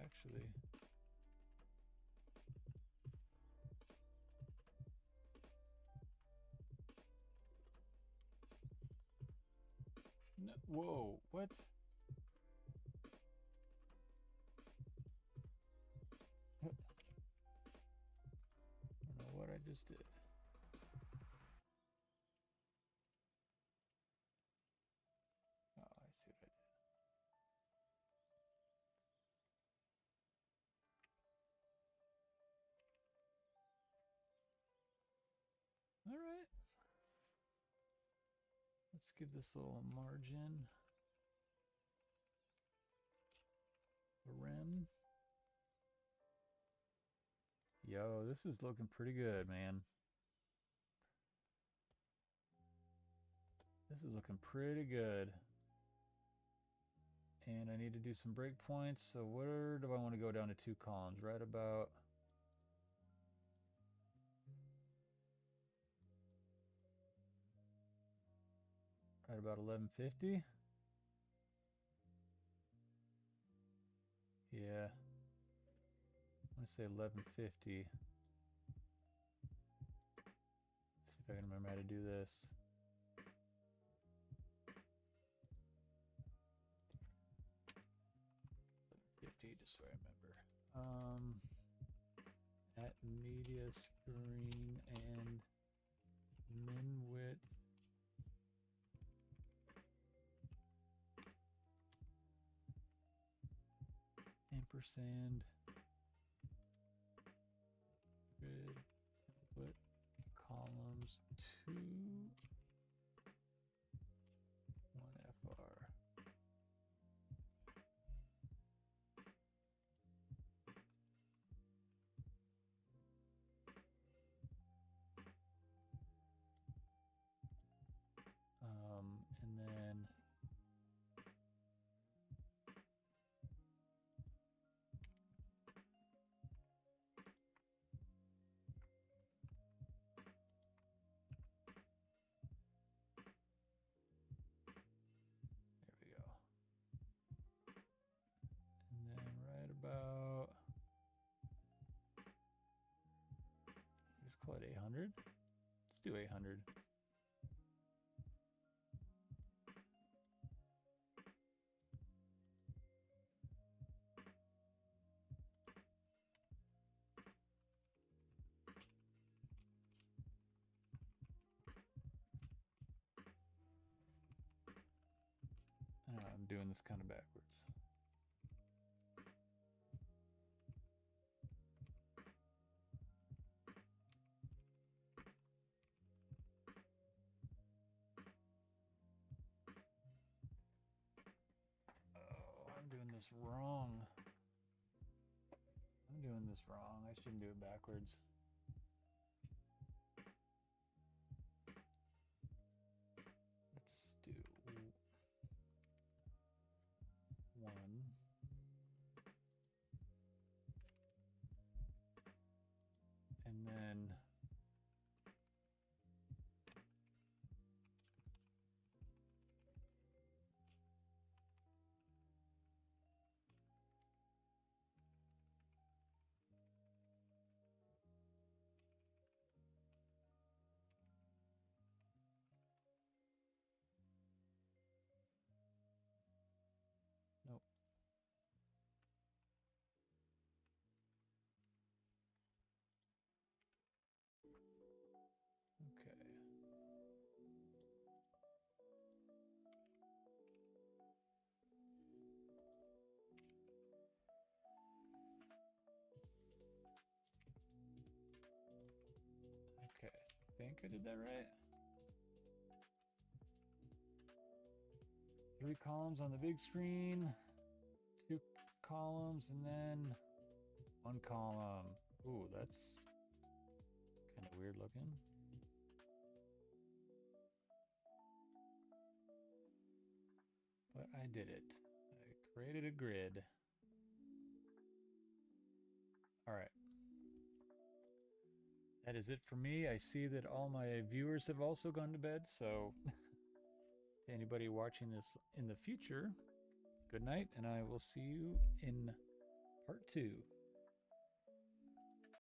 Actually, no, whoa, what? I don't know what I just did. Let's give this a little margin. A rim. Yo, this is looking pretty good, man. This is looking pretty good. And I need to do some breakpoints. So where do I want to go down to 2 columns? Right about... Right about 1150. Yeah. I'm going to say 1150. Let's see if I can remember how to do this. Just so I remember. At media screen and min width. Ampersand. Grid template columns 2 1 FR. And then there we go. And then right about, just call it 800. Let's do 800. I'm doing this kind of backwards. Oh, I'm doing this wrong. I'm doing this wrong. I shouldn't do it backwards. Let's do 1. And then nope. Okay. Okay, I think I did that right. 3 columns on the big screen, 2 columns, and then 1 column. Ooh, that's kind of weird looking. But I did it. I created a grid. All right. That is it for me. I see that all my viewers have also gone to bed, so to anybody watching this in the future, good night, and I will see you in part 2.